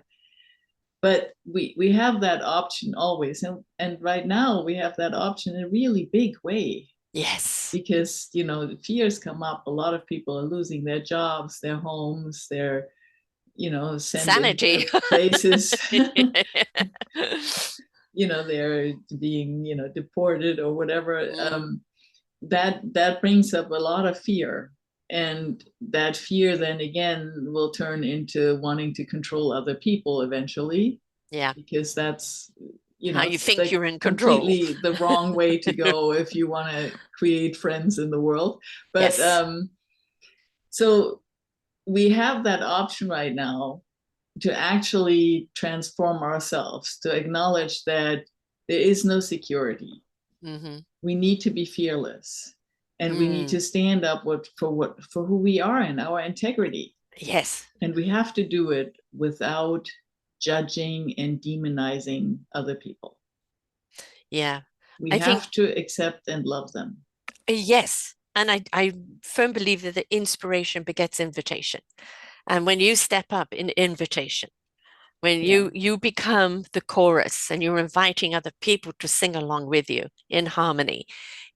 S2: But we have that option always. And right now we have that option in a really big way.
S1: Yes.
S2: Because, the fears come up. A lot of people are losing their jobs, their homes, their, sent
S1: Sanity.
S2: into places, they're being, deported or whatever. That brings up a lot of fear. And that fear then again will turn into wanting to control other people eventually.
S1: Yeah.
S2: Because that's,
S1: How you think
S2: the
S1: you're in control.
S2: completely the wrong way to go if you want to create friends in the world. But
S1: Yes.
S2: So we have that option right now to actually transform ourselves, to acknowledge that there is no security. We need to be fearless, and we need to stand up for who we are and our integrity.
S1: Yes.
S2: And we have to do it without judging and demonizing other people.
S1: Yeah.
S2: We
S1: I think,
S2: have to accept and love them.
S1: yes. And I firmly believe that the inspiration begets invitation. And when you step up in invitation, when you become the chorus and you're inviting other people to sing along with you in harmony,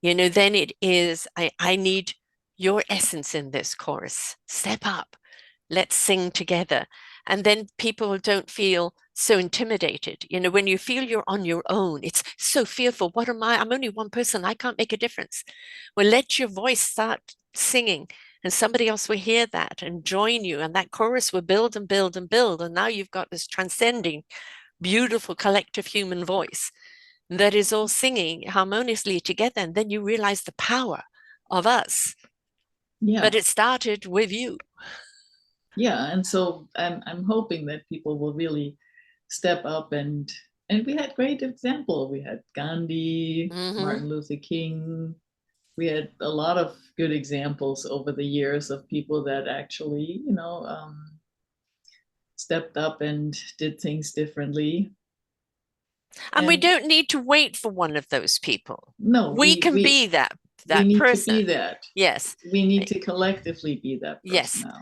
S1: then it is, I need your essence in this chorus. Step up. Let's sing together. And then people don't feel so intimidated. When you feel you're on your own, it's so fearful. What am I? I'm only one person. I can't make a difference. Well, let your voice start singing, and somebody else will hear that and join you. And that chorus will build and build and build. And now you've got this transcending, beautiful collective human voice that is all singing harmoniously together. And then you realize the power of us.
S2: Yeah.
S1: But it started with you.
S2: Yeah. And so I'm hoping that people will really step up, and we had great example. We had Gandhi, Martin Luther King. We had a lot of good examples over the years of people that actually, stepped up and did things differently.
S1: And we don't need to wait for one of those people.
S2: No,
S1: We can be that
S2: we need to be
S1: person.
S2: that.
S1: Yes.
S2: We need to collectively be that person
S1: Yes.
S2: now.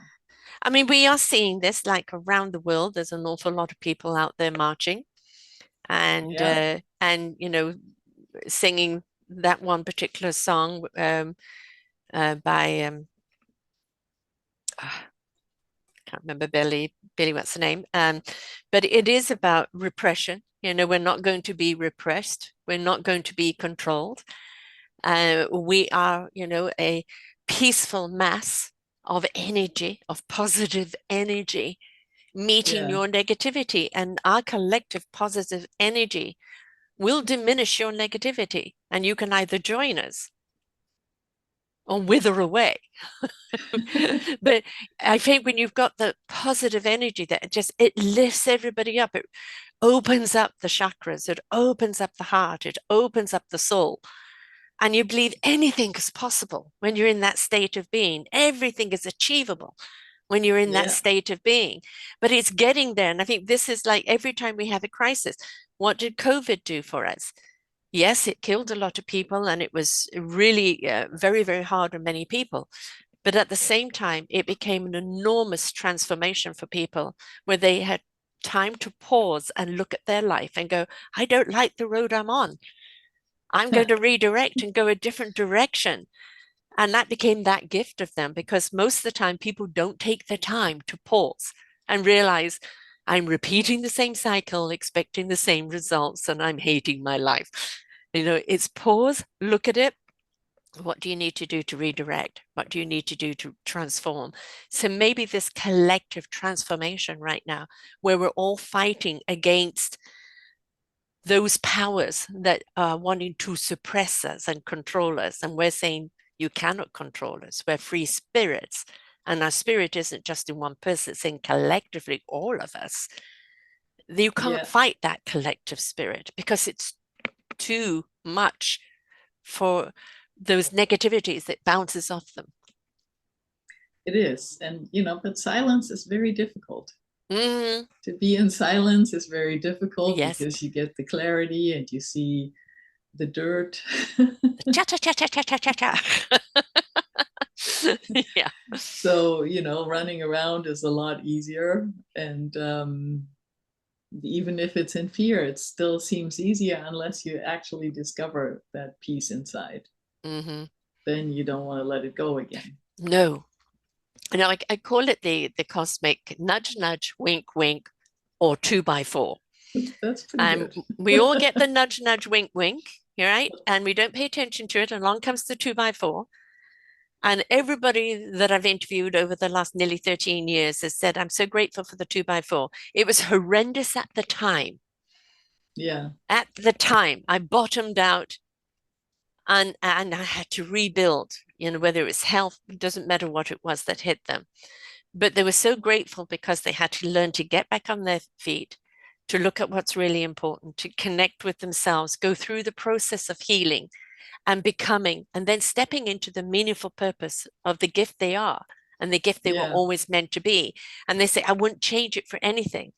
S1: I mean, we are seeing this like around the world. There's an awful lot of people out there marching and singing that one particular song by I can't remember Billy, what's the name? But it is about repression. We're not going to be repressed. We're not going to be controlled. We are, a peaceful mass of energy, of positive energy, meeting your negativity, and our collective positive energy will diminish your negativity, and you can either join us or wither away. But I think when you've got the positive energy that it lifts everybody up, it opens up the chakras, it opens up the heart, it opens up the soul. And you believe anything is possible when you're in that state of being. Everything is achievable when you're in that state of being. But it's getting there. And I think this is like every time we have a crisis, what did COVID do for us? Yes, it killed a lot of people and it was really very, very hard on many people. But at the same time, it became an enormous transformation for people where they had time to pause and look at their life and go, I don't like the road I'm on. I'm going to redirect and go a different direction. And that became that gift of them, because most of the time people don't take the time to pause and realize I'm repeating the same cycle, expecting the same results, and I'm hating my life. It's pause, look at it. What do you need to do to redirect? What do you need to do to transform? So maybe this collective transformation right now, where we're all fighting against those powers that are wanting to suppress us and control us. And we're saying, you cannot control us. We're free spirits. And our spirit isn't just in one person, it's in collectively all of us. You can't fight that collective spirit because it's too much for those negativities that bounces off them.
S2: It is. And, but silence is very difficult. To be in silence is very difficult because you get the clarity and you see the dirt.
S1: Chatter, chatter, chatter, chatter. Yeah.
S2: So, running around is a lot easier. And even if it's in fear, it still seems easier unless you actually discover that peace inside. then you don't want to let it go again.
S1: No. You know, I call it the cosmic nudge, nudge, wink, wink, or 2x4.
S2: That's pretty good.
S1: We all get the nudge, nudge, wink, wink, right? And we don't pay attention to it. And along comes the 2x4. And everybody that I've interviewed over the last nearly 13 years has said, I'm so grateful for the 2x4. It was horrendous at the time.
S2: Yeah.
S1: At the time, I bottomed out and I had to rebuild, you know, whether it was health, it doesn't matter what it was that hit them. But they were so grateful because they had to learn to get back on their feet, to look at what's really important, to connect with themselves, go through the process of healing and becoming, and then stepping into the meaningful purpose of the gift they are and the gift they were always meant to be. And they say, I wouldn't change it for anything,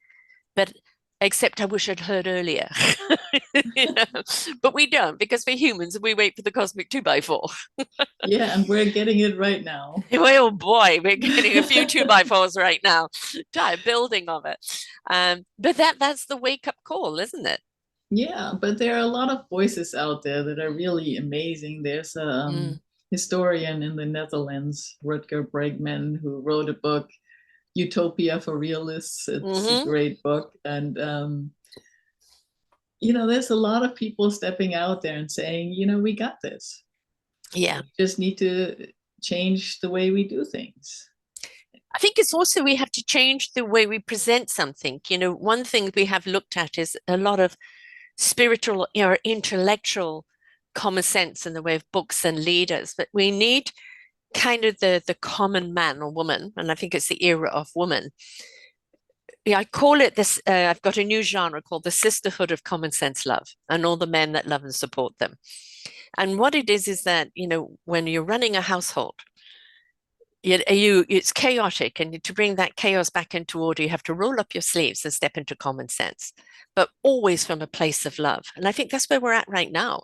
S1: but except I wish I'd heard earlier. You know? But we don't, because we're humans and we wait for the cosmic 2x4.
S2: Yeah, and we're getting it right now.
S1: Oh boy, we're getting a few 2x4s right now. Entire building of it. But that's the wake-up call, isn't it?
S2: Yeah, but there are a lot of voices out there that are really amazing. There's a historian in the Netherlands, Rutger Bregman, who wrote a book, Utopia for Realists. It's a great book. And, you know, there's a lot of people stepping out there and saying, you know, we got this.
S1: Yeah.
S2: We just need to change the way we do things.
S1: I think it's also we have to change the way we present something. You know, one thing we have looked at is a lot of spiritual or intellectual common sense in the way of books and leaders, but we need kind of the common man or woman, and I think it's the era of woman. Yeah, I call it this. I've got a new genre called the Sisterhood of Common Sense Love, and all the men that love and support them. And what it is that, you know, when you're running a household, it's chaotic, and to bring that chaos back into order, you have to roll up your sleeves and step into common sense, but always from a place of love. And I think that's where we're at right now.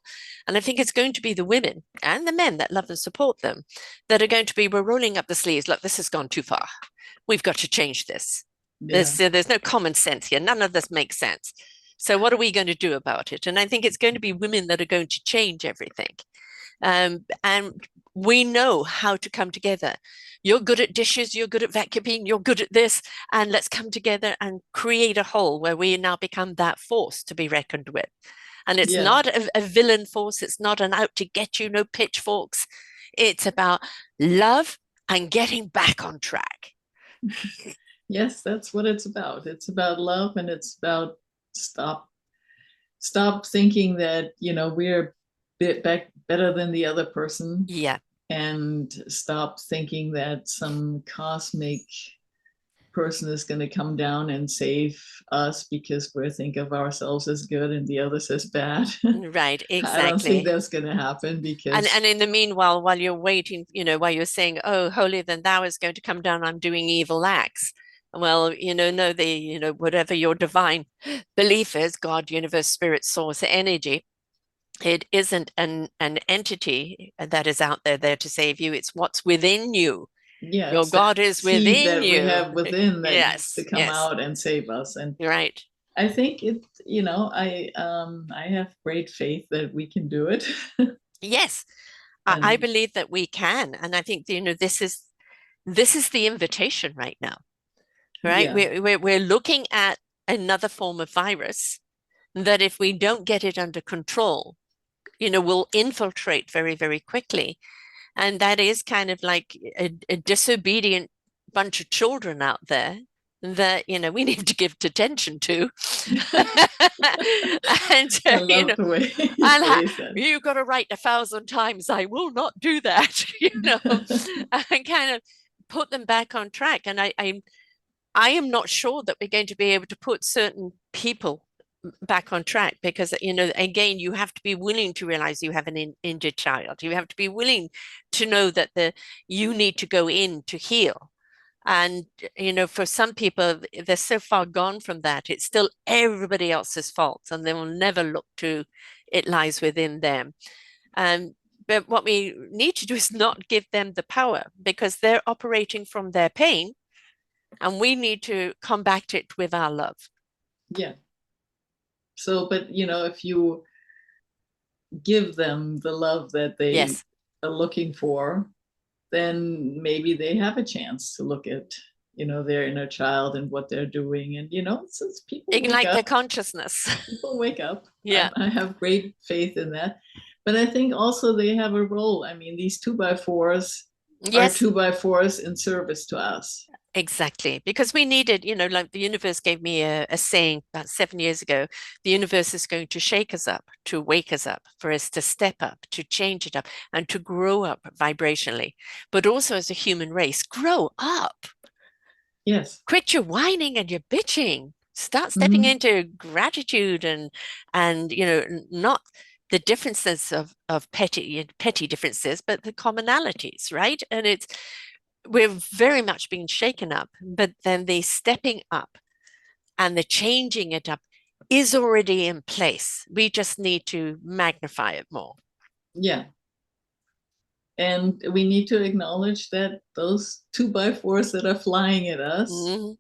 S1: And I think it's going to be the women and the men that love and support them that are going to be, we're rolling up the sleeves. Look, this has gone too far. We've got to change this. Yeah. There's no common sense here. None of this makes sense. So what are we going to do about it? And I think it's going to be women that are going to change everything. And we know how to come together. You're good at dishes, you're good at vacuuming, you're good at this, and let's come together and create a whole where we now become that force to be reckoned with. And it's not a villain force, it's not an out to get you, no pitchforks. It's about love and getting back on track.
S2: Yes, that's what it's about. It's about love, and it's about stop thinking that, you know, we're better than the other person.
S1: Yeah.
S2: And stop thinking that some cosmic person is going to come down and save us because we think of ourselves as good and the others as bad.
S1: Right, exactly.
S2: I don't think that's going to happen, because
S1: and in the meanwhile, while you're waiting, you know, while you're saying, oh, holier than thou is going to come down, I'm doing evil acts. Well, you know, no, you know, whatever your divine belief is, God, universe, spirit, source, energy, it isn't an entity that is out there to save you. It's what's within you.
S2: Yeah,
S1: your God is within
S2: that
S1: you.
S2: We have within that
S1: yes,
S2: needs to come out and save us. And
S1: right.
S2: I think it, you know, I have great faith that we can do it.
S1: Yes, I believe that we can, and I think, you know, this is the invitation right now. Right, we're looking at another form of virus that, if we don't get it under control, you know, will infiltrate very, very quickly. And that is kind of like a disobedient bunch of children out there that, you know, we need to give attention to. And
S2: I love the way
S1: you've got to write 1,000 times, I will not do that, you know, and kind of put them back on track. And I am not sure that we're going to be able to put certain people back on track, because, you know, again, you have to be willing to realize you have an injured child. You have to be willing to know that you need to go in to heal. And, you know, for some people, they're so far gone from that, it's still everybody else's fault, and they will never look to it lies within them. But what we need to do is not give them the power, because they're operating from their pain, and we need to combat it with our love.
S2: Yeah. So, but, you know, if you give them the love that they are looking for, then maybe they have a chance to look at, their inner child and what they're doing. And, since people wake
S1: Ignite their
S2: up,
S1: consciousness.
S2: people wake up.
S1: Yeah.
S2: I have great faith in that. But I think also they have a role. I mean, these 2x4s are
S1: Yes,
S2: 2x4s in service to us.
S1: exactly. Because we needed, like the universe gave me a saying about 7 years ago, the universe is going to shake us up, to wake us up, for us to step up, to change it up, and to grow up vibrationally. But also as a human race, grow up.
S2: Yes.
S1: Quit your whining and your bitching. Start stepping
S2: Mm-hmm.
S1: into gratitude and not the differences of petty differences, but the commonalities, right? And we're very much being shaken up, but then the stepping up and the changing it up is already in place. We just need to magnify it more.
S2: Yeah. And we need to acknowledge that those 2x4s that are flying at us
S1: Mhm.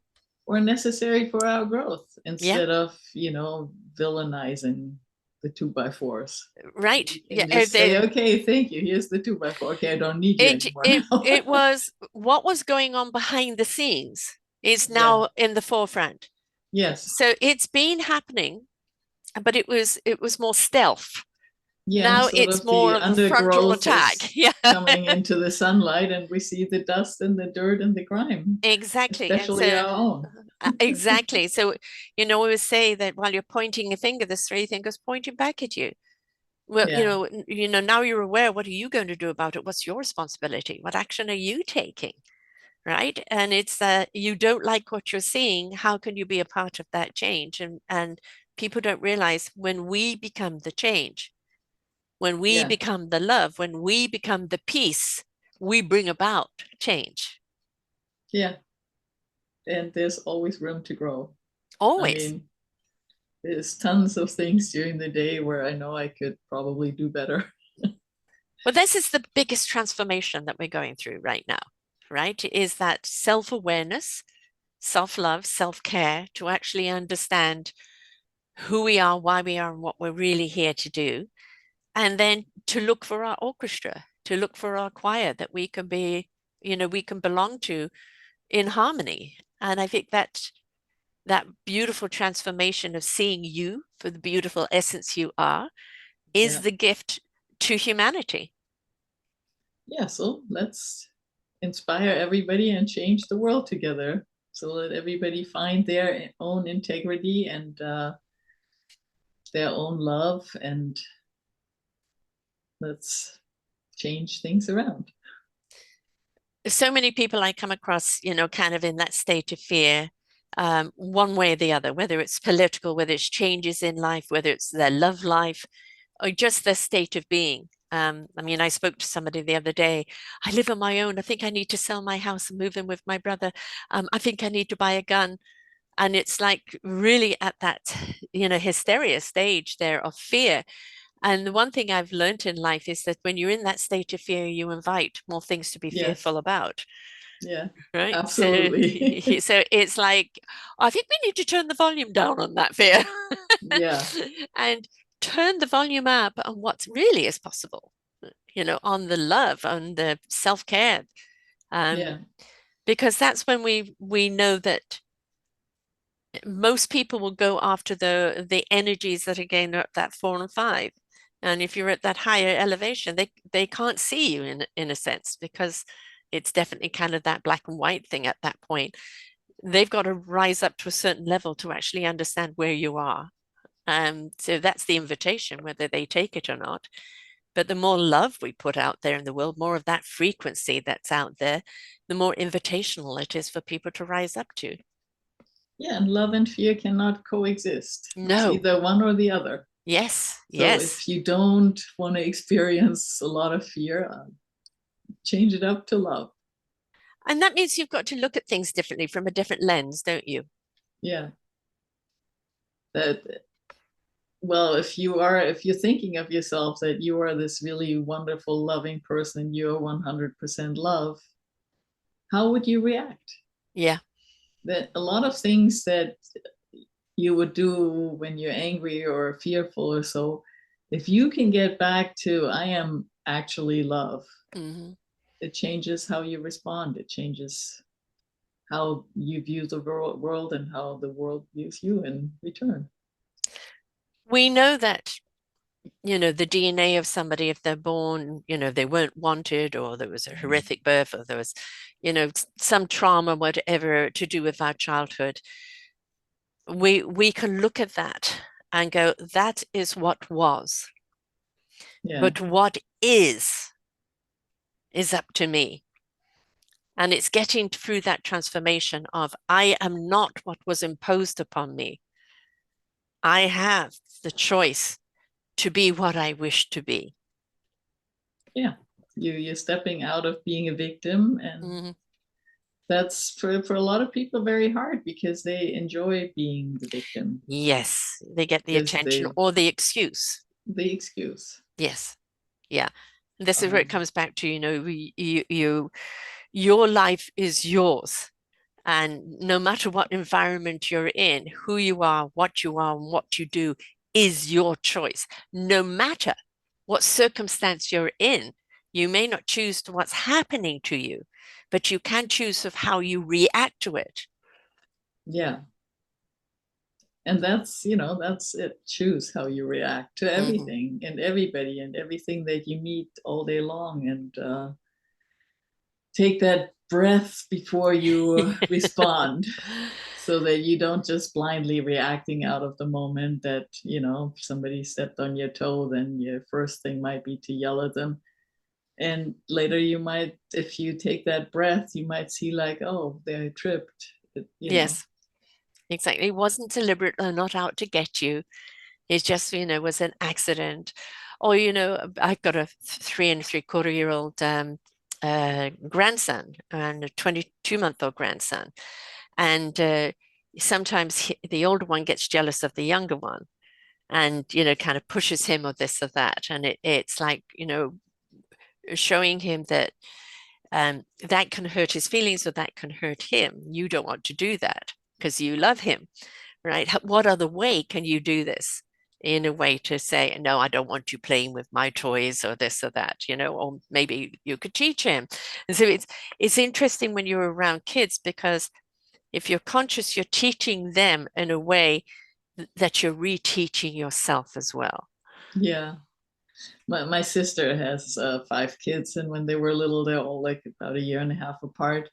S2: were necessary for our growth
S1: Yeah,
S2: instead of, villainizing the 2x4s.
S1: right.
S2: We
S1: Yeah,
S2: can just say, okay, thank you. Here's the 2x4. Okay, I don't need you
S1: it
S2: anymore
S1: it
S2: now.
S1: it was what was going on behind the scenes is
S2: Yeah.
S1: now in the forefront.
S2: Yes.
S1: So it's been happening, but it was more stealth.
S2: Yeah.
S1: Now
S2: Sort
S1: it's
S2: of
S1: more
S2: the
S1: of a frontal
S2: undergrowth
S1: attack.
S2: is
S1: Yeah,
S2: coming into the sunlight and we see the dust and the dirt and the grime,
S1: exactly. And
S2: especially
S1: so
S2: our own.
S1: exactly. So we always say that while you're pointing a finger, there's three fingers pointing back at you. Well,
S2: Yeah.
S1: now you're aware. What are you going to do about it? What's your responsibility? What action are you taking? Right? And it's you don't like what you're seeing. How can you be a part of that change? And people don't realize when we become the change, when we
S2: Yeah.
S1: become the love, when we become the peace, we bring about change.
S2: Yeah. And there's always room to grow. I
S1: Always.
S2: mean, there's tons of things during the day where I know I could probably do better.
S1: Well, this is the biggest transformation that we're going through right now, right? Is that self-awareness, self-love, self-care, to actually understand who we are, why we are, and what we're really here to do. And then to look for our orchestra, to look for our choir that we can be, we can belong to in harmony. And I think that beautiful transformation of seeing you for the beautiful essence you are is
S2: Yeah.
S1: the gift to humanity.
S2: Yeah. So let's inspire everybody and change the world together so that everybody find their own integrity and their own love, and let's change things around.
S1: So many people I come across, kind of in that state of fear, one way or the other, whether it's political, whether it's changes in life, whether it's their love life, or just their state of being. I mean, I spoke to somebody the other day. I live on my own. I think I need to sell my house and move in with my brother. I think I need to buy a gun. And it's like really at that, hysteria stage there of fear. And the one thing I've learned in life is that when you're in that state of fear, you invite more things to be
S2: Yes.
S1: fearful about.
S2: Yeah.
S1: Right. So,
S2: Absolutely.
S1: so it's like, I think we need to turn the volume down on that fear
S2: Yeah.
S1: and turn the volume up on what really is possible, on the love, on the self-care.
S2: Yeah.
S1: Because that's when we know that most people will go after the energies that again are at that 4 and 5. And if you're at that higher elevation, they can't see you in a sense because it's definitely kind of that black and white thing at that point. They've got to rise up to a certain level to actually understand where you are. So that's the invitation, whether they take it or not. But the more love we put out there in the world, more of that frequency that's out there, the more invitational it is for people to rise up to.
S2: Yeah. And love and fear cannot coexist. It's
S1: No.
S2: either one or the other.
S1: Yes.
S2: So
S1: Yes.
S2: if you don't want to experience a lot of fear, change it up to love.
S1: And that means you've got to look at things differently from a different lens, don't you?
S2: Yeah. That, well, if you're thinking of yourself that you are this really wonderful, loving person, you're 100% love, how would you react?
S1: Yeah.
S2: That a lot of things that you would do when you're angry or fearful or so, if you can get back to I am actually love,
S1: Mm-hmm.
S2: it changes how you respond. It changes how you view the world and how the world views you in return.
S1: We know that, the DNA of somebody, if they're born, they weren't wanted, or there was a horrific birth, or there was, some trauma, whatever, to do with our childhood. We can look at that and go, that is what was.
S2: Yeah.
S1: But what is up to me. And it's getting through that transformation of, I am not what was imposed upon me. I have the choice to be what I wish to be.
S2: Yeah. You're stepping out of being a victim, and
S1: Mm-hmm.
S2: that's for a lot of people very hard because they enjoy being the victim.
S1: Yes, they get the
S2: Because
S1: attention
S2: they
S1: or the excuse.
S2: the excuse.
S1: Yes, yeah. This is where it comes back to, your life is yours. And no matter what environment you're in, who you are, and what you do is your choice. No matter what circumstance you're in, you may not choose to what's happening to you, but you can choose of how you react to it.
S2: Yeah. And that's it. Choose how you react to everything and everybody and everything that you meet all day long, and take that breath before you respond, so that you don't just blindly reacting out of the moment that, somebody stepped on your toe, then your first thing might be to yell at them. And later you might, if you take that breath, you might see like, oh, they tripped,
S1: Yes, exactly. It wasn't deliberate or not out to get you. It just, was an accident. Or, I've got a 3 and 3/4-year-old grandson and a 22-month-old grandson. And sometimes the older one gets jealous of the younger one and, kind of pushes him or this or that. And it's like, showing him that that can hurt his feelings or that can hurt him. You don't want to do that because you love him, right? What other way can you do this? In a way to say, no, I don't want you playing with my toys or this or that, or maybe you could teach him. And so it's interesting when you're around kids, because if you're conscious, you're teaching them in a way that you're reteaching yourself as well.
S2: Yeah. My sister has 5 kids, and when they were little, they're all like about a year and a half apart.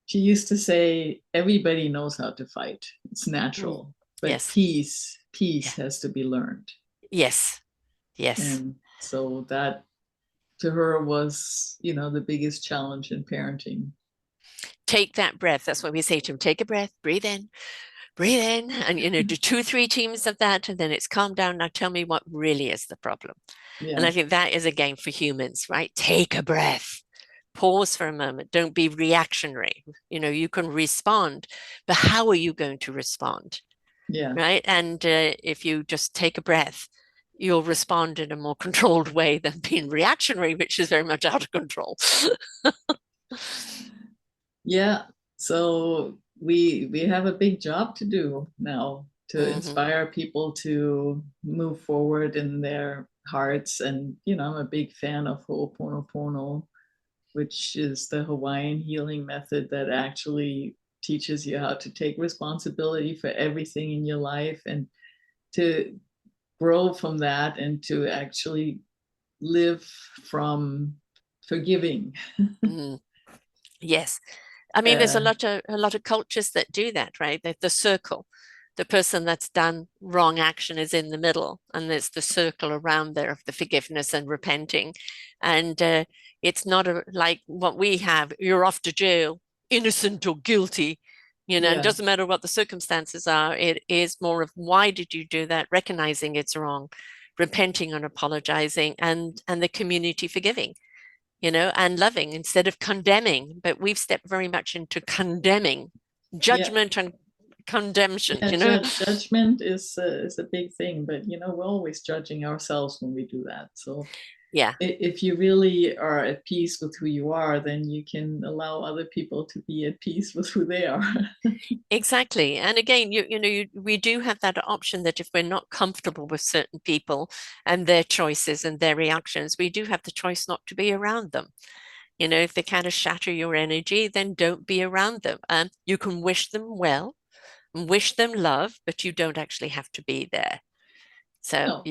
S2: She used to say, everybody knows how to fight. It's natural. But
S1: Yes.
S2: peace
S1: Yeah.
S2: has to be learned.
S1: Yes. Yes.
S2: And so that to her was, the biggest challenge in parenting.
S1: Take that breath. That's what we say to him. Take a breath, breathe in, and, do 2 or 3 teams of that, and then it's calm down. Now tell me what really is the problem. And
S2: Yeah.
S1: I think that is a game for humans, right? Take a breath, pause for a moment. Don't be reactionary. You can respond, but how are you going to respond?
S2: Yeah.
S1: Right. And if you just take a breath, you'll respond in a more controlled way than being reactionary, which is very much out of control.
S2: Yeah. So we have a big job to do now to inspire people to move forward in their hearts. And I'm a big fan of Ho'oponopono, which is the Hawaiian healing method that actually teaches you how to take responsibility for everything in your life, and to grow from that, and to actually live from forgiving.
S1: Yes. I mean, there's a lot of cultures that do that, right? The circle, the person that's done wrong action is in the middle, and there's the circle around there of the forgiveness and repenting. And it's not like what we have, you're off to jail, innocent or guilty, it
S2: Yeah.
S1: doesn't matter what the circumstances are. It is more of, why did you do that? Recognizing it's wrong, repenting and apologizing, and the community forgiving, and loving instead of condemning. But we've stepped very much into condemning,
S2: Yeah.
S1: judgment and condemnation,
S2: Yeah, judgment is a big thing, but we're always judging ourselves when we do that. So
S1: Yeah.
S2: If you really are at peace with who you are, then you can allow other people to be at peace with who they are.
S1: Exactly. And again, we do have that option that if we're not comfortable with certain people and their choices and their reactions, we do have the choice not to be around them. If they kind of shatter your energy, then don't be around them. You can wish them well, wish them love, but you don't actually have to be there. So,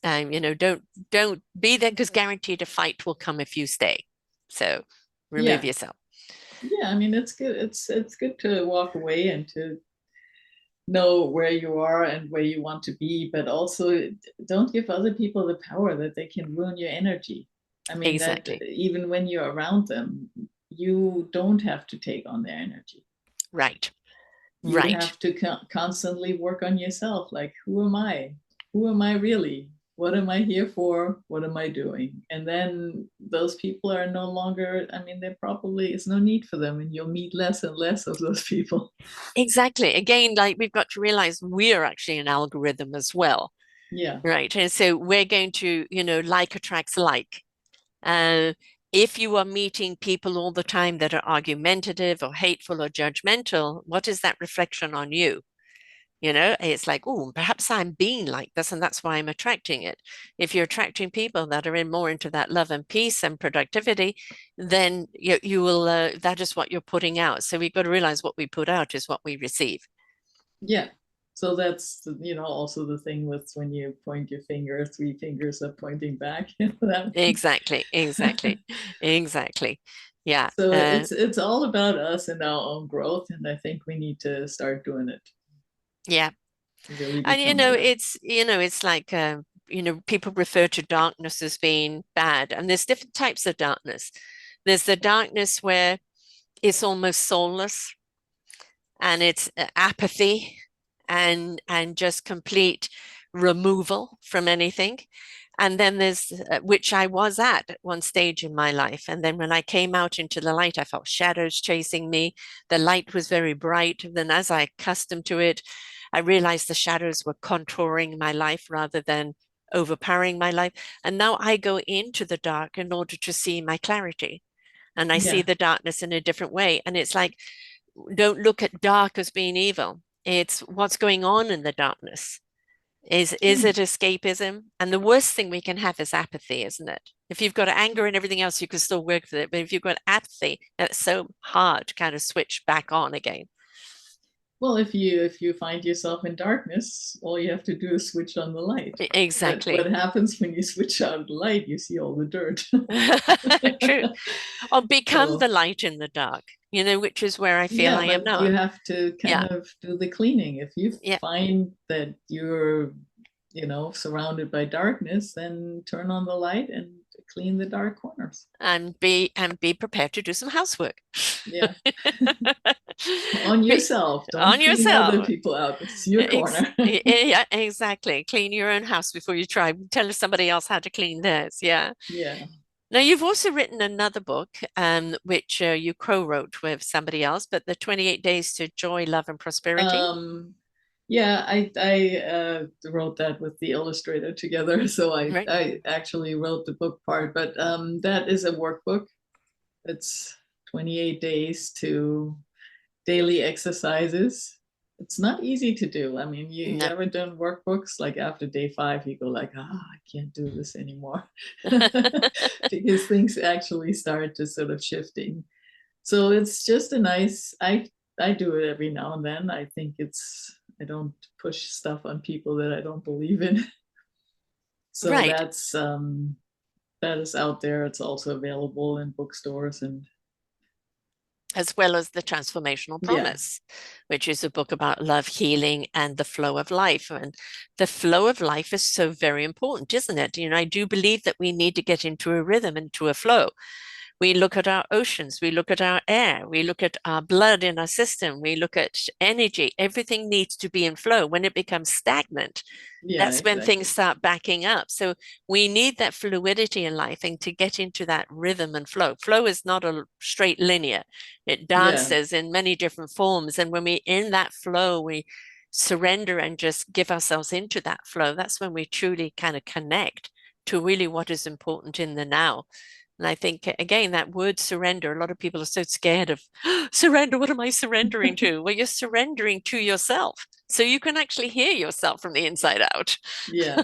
S2: No.
S1: don't be there, because guaranteed a fight will come if you stay. So remove
S2: Yeah.
S1: yourself.
S2: Yeah, I mean it's good. It's good to walk away and to know where you are and where you want to be, but also don't give other people the power that they can ruin your energy. I mean, that
S1: Exactly.
S2: even when you're around them, you don't have to take on their energy.
S1: Right.
S2: You
S1: Right.
S2: have to constantly work on yourself. Like, who am I? Who am I really? What am I here for? What am I doing? And then those people are no longer, I mean, there probably is no need for them, and you'll meet less and less of those people.
S1: Exactly. Again, like we've got to realize we're actually an algorithm as well.
S2: Yeah.
S1: Right. And so we're going to, like attracts like. Uh, if you are meeting people all the time that are argumentative or hateful or judgmental, what is that reflection on you? It's like, oh, perhaps I'm being like this, and that's why I'm attracting it. If you're attracting people that are more into that love and peace and productivity, then you will, that is what you're putting out. So we've got to realize what we put out is what we receive.
S2: Yeah. So that's, also the thing with when you point your finger, three fingers are pointing back.
S1: Exactly, exactly, exactly. Yeah.
S2: So it's all about us and our own growth, and I think we need to start doing it
S1: Yeah.
S2: to really
S1: And
S2: become aware.
S1: it's like people refer to darkness as being bad, and there's different types of darkness. There's the darkness where it's almost soulless, and it's apathy and just complete removal from anything. And then there's which I was at one stage in my life. And then when I came out into the light, I felt shadows chasing me. The light was very bright. And then as I accustomed to it, I realized the shadows were contouring my life rather than overpowering my life. And now I go into the dark in order to see my clarity. And I see
S2: Yeah.
S1: the darkness in a different way. And it's like, don't look at dark as being evil. It's what's going on in the darkness. Is
S2: Yeah.
S1: it escapism? And the worst thing we can have is apathy, isn't it? If you've got anger and everything else, you can still work with it. But if you've got apathy, it's so hard to kind of switch back on again.
S2: Well, if you find yourself in darkness, all you have to do is switch on the light. But what
S1: Exactly.
S2: happens when you switch out the light? You see all the dirt.
S1: True. Or become the
S2: So
S1: light in the dark, which is where I feel
S2: yeah,
S1: I am
S2: but
S1: now.
S2: you have to kind
S1: Yeah.
S2: of do the cleaning. If you
S1: Yeah.
S2: find that you're, surrounded by darkness, then turn on the light and clean the dark corners.
S1: And be prepared to do some housework.
S2: Yeah. On
S1: Be,
S2: yourself. Don't
S1: on
S2: clean other
S1: yourself.
S2: people out. It's your corner.
S1: Yeah, exactly. Clean your own house before you try. Tell somebody else how to clean theirs. Yeah.
S2: Yeah.
S1: Now, you've also written another book, which you co-wrote with somebody else, but the 28 Days to Joy, Love, and Prosperity.
S2: Um, yeah, I wrote that with the illustrator together. So I,
S1: Right.
S2: I actually wrote the book part, but that is a workbook. It's 28 days to daily exercises. It's not easy to do. I mean, you
S1: No.
S2: ever done workbooks? Like after day 5, you go like, I can't do this anymore. Because things actually start to sort of shifting. So it's just a nice, I do it every now and then. I don't push stuff on people that I don't believe in. So
S1: Right.
S2: that is out there. It's also available in bookstores, and
S1: As well as The Transformational
S2: yeah.
S1: Promise, which is a book about love, healing, and the flow of life. And the flow of life is so very important, isn't it? I do believe that we need to get into a rhythm, into a flow. We look at our oceans, we look at our air, we look at our blood in our system, we look at energy. Everything needs to be in flow. When it becomes stagnant,
S2: Yeah,
S1: that's when things
S2: exactly.
S1: start backing up. So we need that fluidity in life and to get into that rhythm and flow. Flow is not a straight linear. It
S2: Yeah.
S1: dances in many different forms. And when we in that flow, we surrender and just give ourselves into that flow. That's when we truly kind of connect to really what is important in the now. And I think, again, that word surrender, a lot of people are so scared of surrender. What am I surrendering to? Well, you're surrendering to yourself. So you can actually hear yourself from the inside out.
S2: Yeah.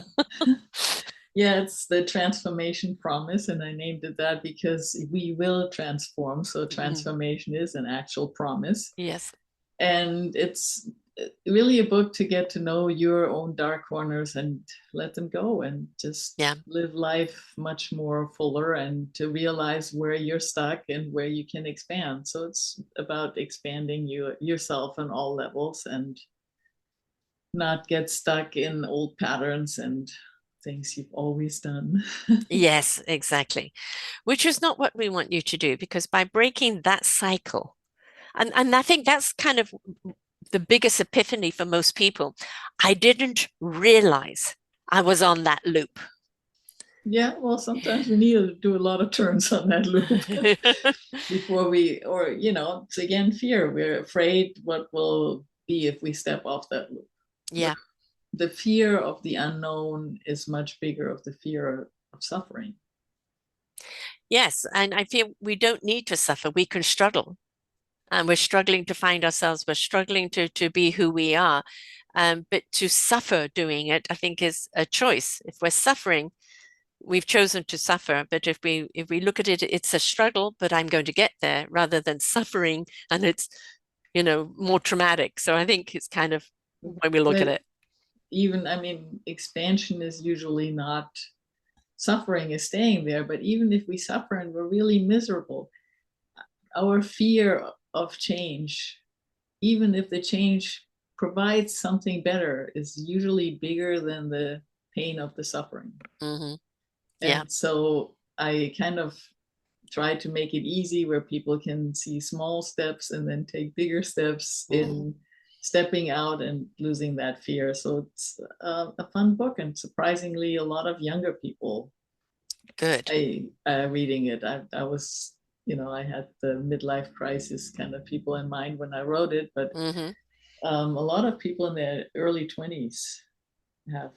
S2: Yeah, it's the transformation promise. And I named it that because we will transform. So transformation is an actual promise.
S1: Yes.
S2: And it's really a book to get to know your own dark corners and let them go and just live life much more fuller, and to realize where you're stuck and where you can expand. So it's about expanding yourself on all levels and not get stuck in old patterns and things you've always done.
S1: Yes, exactly. Which is not what we want you to do, because by breaking that cycle, and I think that's kind of the biggest epiphany for most people. I didn't realize I was on that loop.
S2: Yeah, well, sometimes we need to do a lot of turns on that loop before we, or, it's again fear. We're afraid what will be if we step off that loop.
S1: Yeah.
S2: The fear of the unknown is much bigger of the fear of suffering.
S1: Yes, and I feel we don't need to suffer. We can struggle. And we're struggling to find ourselves. We're struggling to be who we are. But to suffer doing it, I think, is a choice. If we're suffering, we've chosen to suffer. But if we look at it, it's a struggle, but I'm going to get there, rather than suffering and it's, more traumatic. So I think it's kind of when we look at it.
S2: Even, expansion is usually not suffering, is staying there. But even if we suffer and we're really miserable, our fear of change, even if the change provides something better, is usually bigger than the pain of the suffering.
S1: Mm-hmm.
S2: Yeah. And so I kind of try to make it easy where people can see small steps and then take bigger steps in stepping out and losing that fear. So it's a fun book, and surprisingly, a lot of younger people.
S1: Good.
S2: Reading it. I was, I had the midlife crisis kind of people in mind when I wrote it, but a lot of people in their early 20s have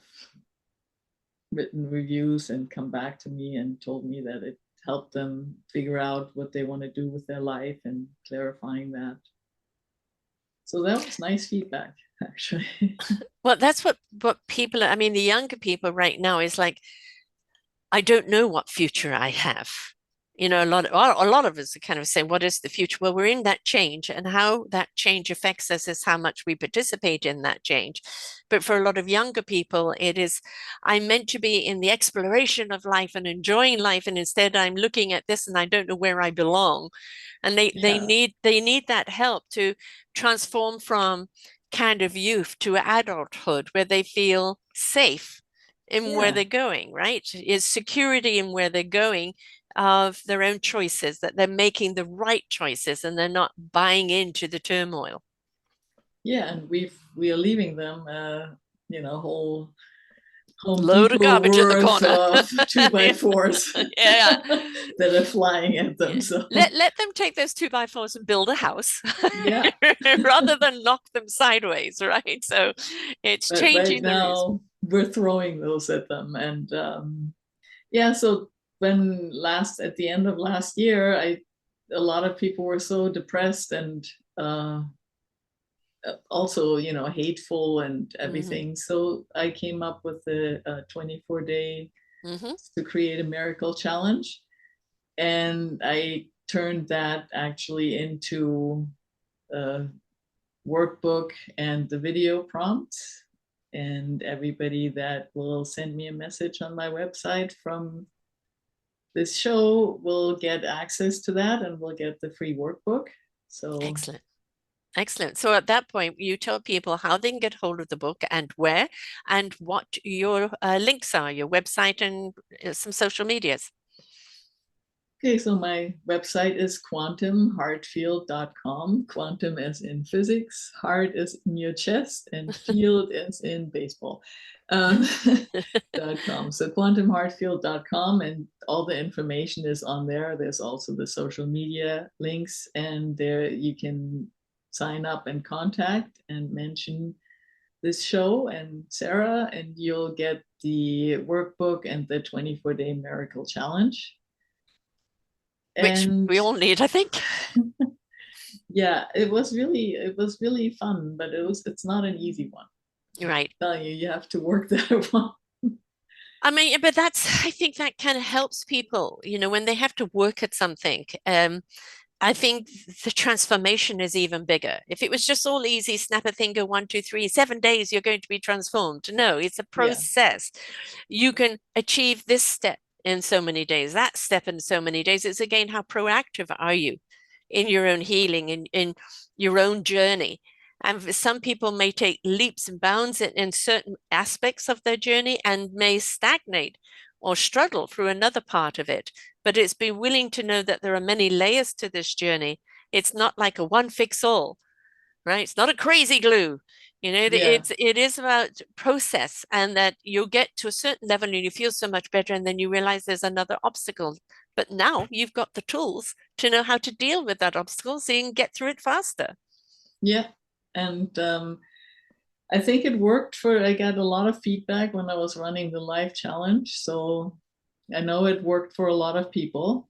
S2: written reviews and come back to me and told me that it helped them figure out what they want to do with their life and clarifying that. So that was nice feedback, actually.
S1: Well, that's what people, the younger people right now is like, I don't know what future I have. A lot of us are kind of saying, what is the future? Well, we're in that change, and how that change affects us is how much we participate in that change. But for a lot of younger people, it is, I'm meant to be in the exploration of life and enjoying life, and instead I'm looking at this and I don't know where I belong. And they need that help to transform from kind of youth to adulthood, where they feel safe in where they're going, right? Is security in where they're going, of their own choices, that they're making the right choices and they're not buying into the turmoil.
S2: Yeah, and we are leaving them whole Home
S1: load
S2: Depot
S1: of garbage in the corner
S2: of 2x4s that are flying at them. So
S1: let them take those 2x4s and build a house,
S2: yeah,
S1: rather than knock them sideways, right? So it's changing.
S2: Right now we're throwing those at them, and so when at the end of last year, a lot of people were so depressed and also hateful and everything. So I came up with a 24-day to create a miracle challenge, and I turned that actually into a workbook and the video prompts. And everybody that will send me a message on my website from this show will get access to that and will get the free workbook. So
S1: Excellent. So at that point, you tell people how they can get hold of the book and where, and what your links are, your website and some social medias.
S2: Okay, so my website is quantumheartfield.com. Quantum as in physics, heart is in your chest, and field is in baseball. .com. So quantumheartfield.com, and all the information is on there. There's also the social media links, and there you can sign up and contact and mention this show and Sarah, and you'll get the workbook and the 24-day miracle challenge.
S1: Which
S2: And
S1: we all need, I think.
S2: yeah, it was really fun, but it's not an easy one.
S1: Right.
S2: I tell you, you have to work that one.
S1: I mean, but I think that kind of helps people, when they have to work at something. I think the transformation is even bigger. If it was just all easy, snap a finger, 1, 2, 3, 7 days, you're going to be transformed. No, it's a
S2: Yeah.
S1: process. You can achieve this step in so many days, that step in so many days. It's again, how proactive are you in your own healing, in your own journey? And some people may take leaps and bounds in certain aspects of their journey and may stagnate or struggle through another part of it. But it's be willing to know that there are many layers to this journey. It's not like a one fix all, right? It's not a crazy glue.
S2: Yeah.
S1: It is about process, and that you'll get to a certain level and you feel so much better, and then you realize there's another obstacle. But now you've got the tools to know how to deal with that obstacle so you can get through it faster.
S2: Yeah. And I think it worked I got a lot of feedback when I was running the live challenge. So I know it worked for a lot of people.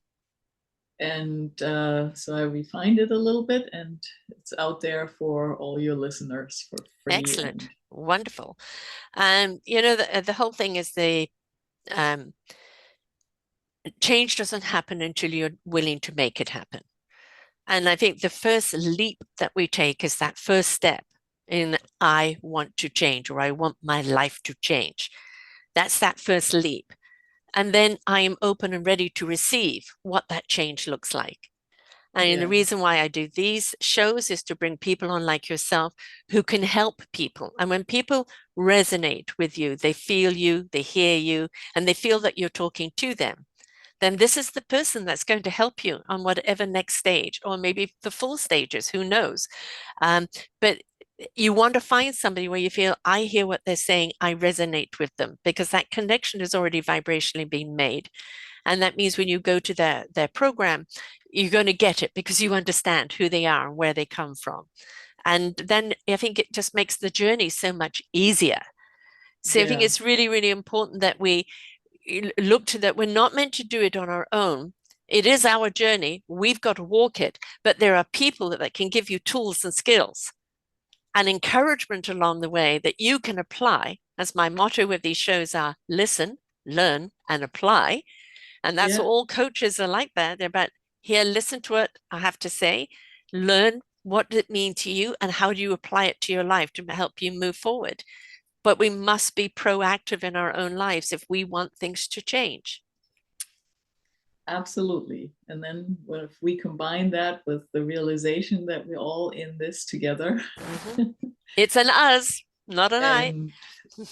S2: And so I refined it a little bit, and it's out there for all your listeners for free.
S1: Excellent. Wonderful. The whole thing is um, change doesn't happen until you're willing to make it happen. And I think the first leap that we take is that first step in I want to change, or I want my life to change. That's that first leap. And then I am open and ready to receive what that change looks like. And the reason why I do these shows is to bring people on like yourself who can help people. And when people resonate with you, they feel you, they hear you, and they feel that you're talking to them, then this is the person that's going to help you on whatever next stage, or maybe the full stages, who knows? But you want to find somebody where you feel, I hear what they're saying, I resonate with them, because that connection has already vibrationally been made. And that means when you go to their program, you're going to get it because you understand who they are and where they come from. And then I think it just makes the journey so much easier. So I think it's really, really important that we look to that. We're not meant to do it on our own. It is our journey. We've got to walk it, but there are people that can give you tools and skills and encouragement along the way that you can apply. As my motto with these shows are: listen, learn, and apply. And that's what all coaches are like that. They're about, here, listen to what I have to say, learn what does it mean to you, and how do you apply it to your life to help you move forward. But we must be proactive in our own lives if we want things to change.
S2: Absolutely. And then if we combine that with the realization that we're all in this together,
S1: it's an us, not an I.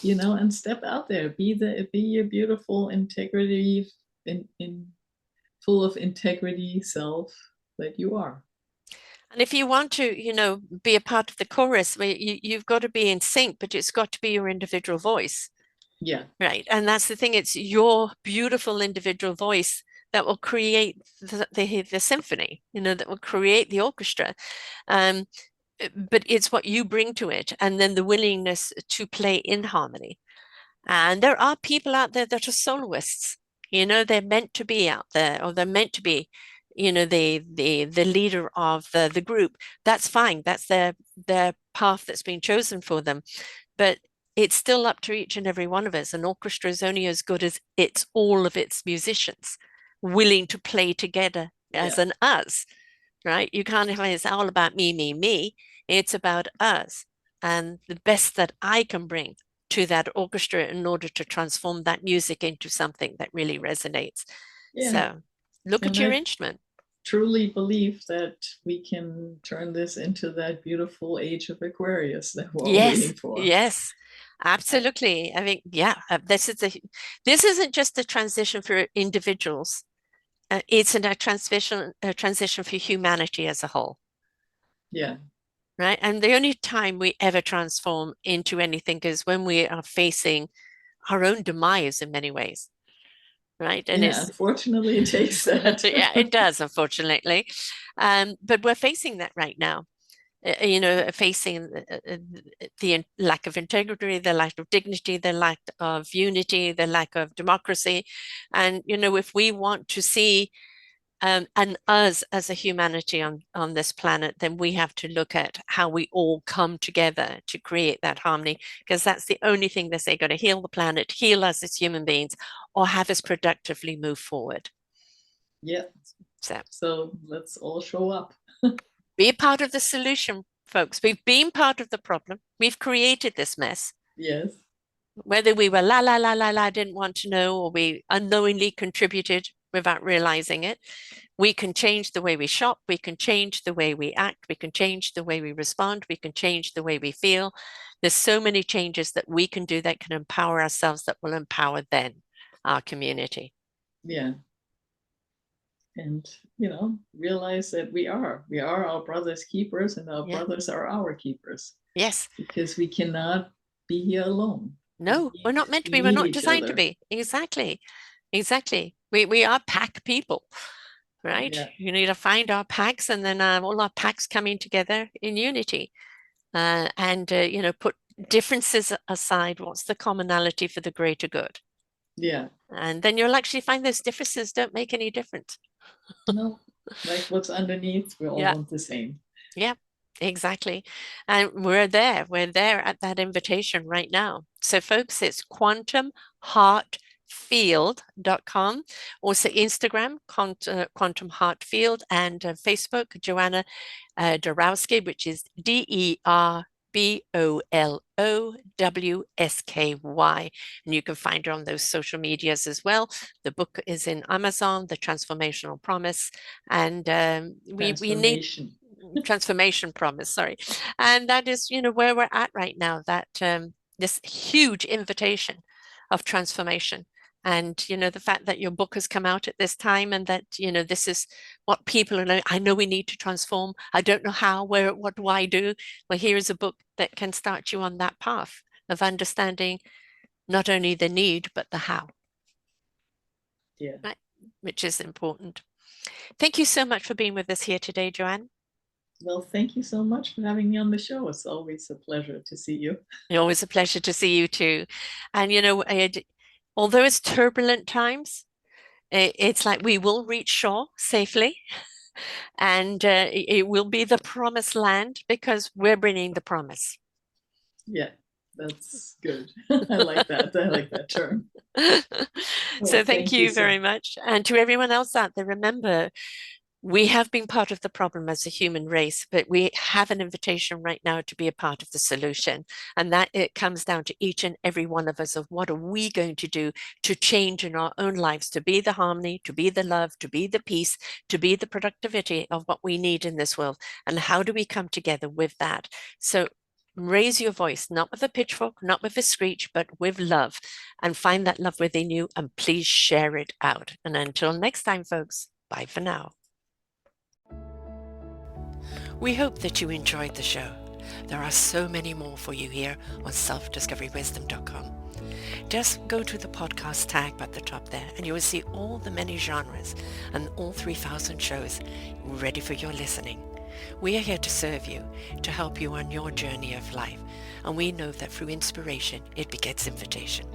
S2: And step out there, be your beautiful integrity, full of integrity self that you are.
S1: And if you want to, be a part of the chorus, you've got to be in sync, but it's got to be your individual voice.
S2: Yeah.
S1: Right. And that's the thing. It's your beautiful individual voice that will create the symphony, that will create the orchestra. But it's what you bring to it, and then the willingness to play in harmony. And there are people out there that are soloists. They're meant to be out there, or they're meant to be, the leader of the group. That's fine. That's their path that's been chosen for them. But it's still up to each and every one of us. An orchestra is only as good as all of its musicians willing to play together as an us, right? You can't have it's all about me, me, me. It's about us and the best that I can bring to that orchestra in order to transform that music into something that really resonates. So look at your instrument.
S2: Truly believe that we can turn this into that beautiful age of Aquarius that we're all waiting for.
S1: Yes, absolutely. I think, this isn't just a transition for individuals. It's a transition for humanity as a whole.
S2: Yeah.
S1: Right. And the only time we ever transform into anything is when we are facing our own demise in many ways. Right. And
S2: unfortunately, it takes that.
S1: Yeah, it does, unfortunately. But we're facing that right now. facing the lack of integrity, the lack of dignity, the lack of unity, the lack of democracy. And, if we want to see and us as a humanity on this planet, then we have to look at how we all come together to create that harmony, because that's the only thing that's going to heal the planet, heal us as human beings, or have us productively move forward.
S2: Yeah. So let's all show up.
S1: Be a part of the solution, folks. We've been part of the problem. We've created this mess.
S2: Yes.
S1: Whether we were didn't want to know, or we unknowingly contributed without realizing it, we can change the way we shop. We can change the way we act. We can change the way we respond. We can change the way we feel. There's so many changes that we can do that can empower ourselves, that will empower then our community.
S2: Yeah. And, realize that we are our brother's keepers, and our brothers are our keepers.
S1: Yes.
S2: Because we cannot be here alone.
S1: No, we're not meant to be. We're not designed to be. Exactly. We are pack people, right? Yeah. You need to find our packs, and then all our packs coming together in unity, and put differences aside. What's the commonality for the greater good?
S2: Yeah.
S1: And then you'll actually find those differences don't make any difference.
S2: No, like what's underneath, we all want the same.
S1: Yeah. Exactly. And we're there at that invitation right now. So folks, it's quantumheartfield.com, also Instagram, Quantum Heartfield, and Facebook, Johanna Derbolowsky, which is Derbolowsky. And you can find her on those social medias as well. The book is in Amazon, The Transformational Promise. And we need transformation promise, sorry. And that is, where we're at right now, that this huge invitation of transformation. And, the fact that your book has come out at this time, and that, this is what people are, I know we need to transform. I don't know how, where, what do I do? Well, here is a book that can start you on that path of understanding not only the need, but the how.
S2: Yeah.
S1: Right? Which is important. Thank you so much for being with us here today, Joanne.
S2: Well, thank you so much for having me on the show. It's always a pleasure to see you.
S1: Always a pleasure to see you too. And, although it's turbulent times, it's like we will reach shore safely, and it will be the promised land, because we're bringing the promise.
S2: Yeah, that's good. I like that. I like that term.
S1: So thank you very much. And to everyone else out there, remember, we have been part of the problem as a human race, but we have an invitation right now to be a part of the solution. And that it comes down to each and every one of us, of what are we going to do to change in our own lives, to be the harmony, to be the love, to be the peace, to be the productivity of what we need in this world. And how do we come together with that? So raise your voice, not with a pitchfork, not with a screech, but with love, and find that love within you, and please share it out. And until next time, folks, bye for now. We hope that you enjoyed the show. There are so many more for you here on selfdiscoverywisdom.com. Just go to the podcast tab at the top there, and you will see all the many genres and all 3,000 shows ready for your listening. We are here to serve you, to help you on your journey of life, and we know that through inspiration, it begets invitation.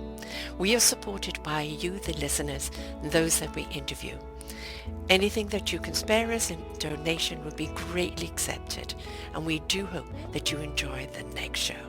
S1: We are supported by you, the listeners, and those that we interview. Anything that you can spare us in donation would be greatly accepted, and we do hope that you enjoy the next show.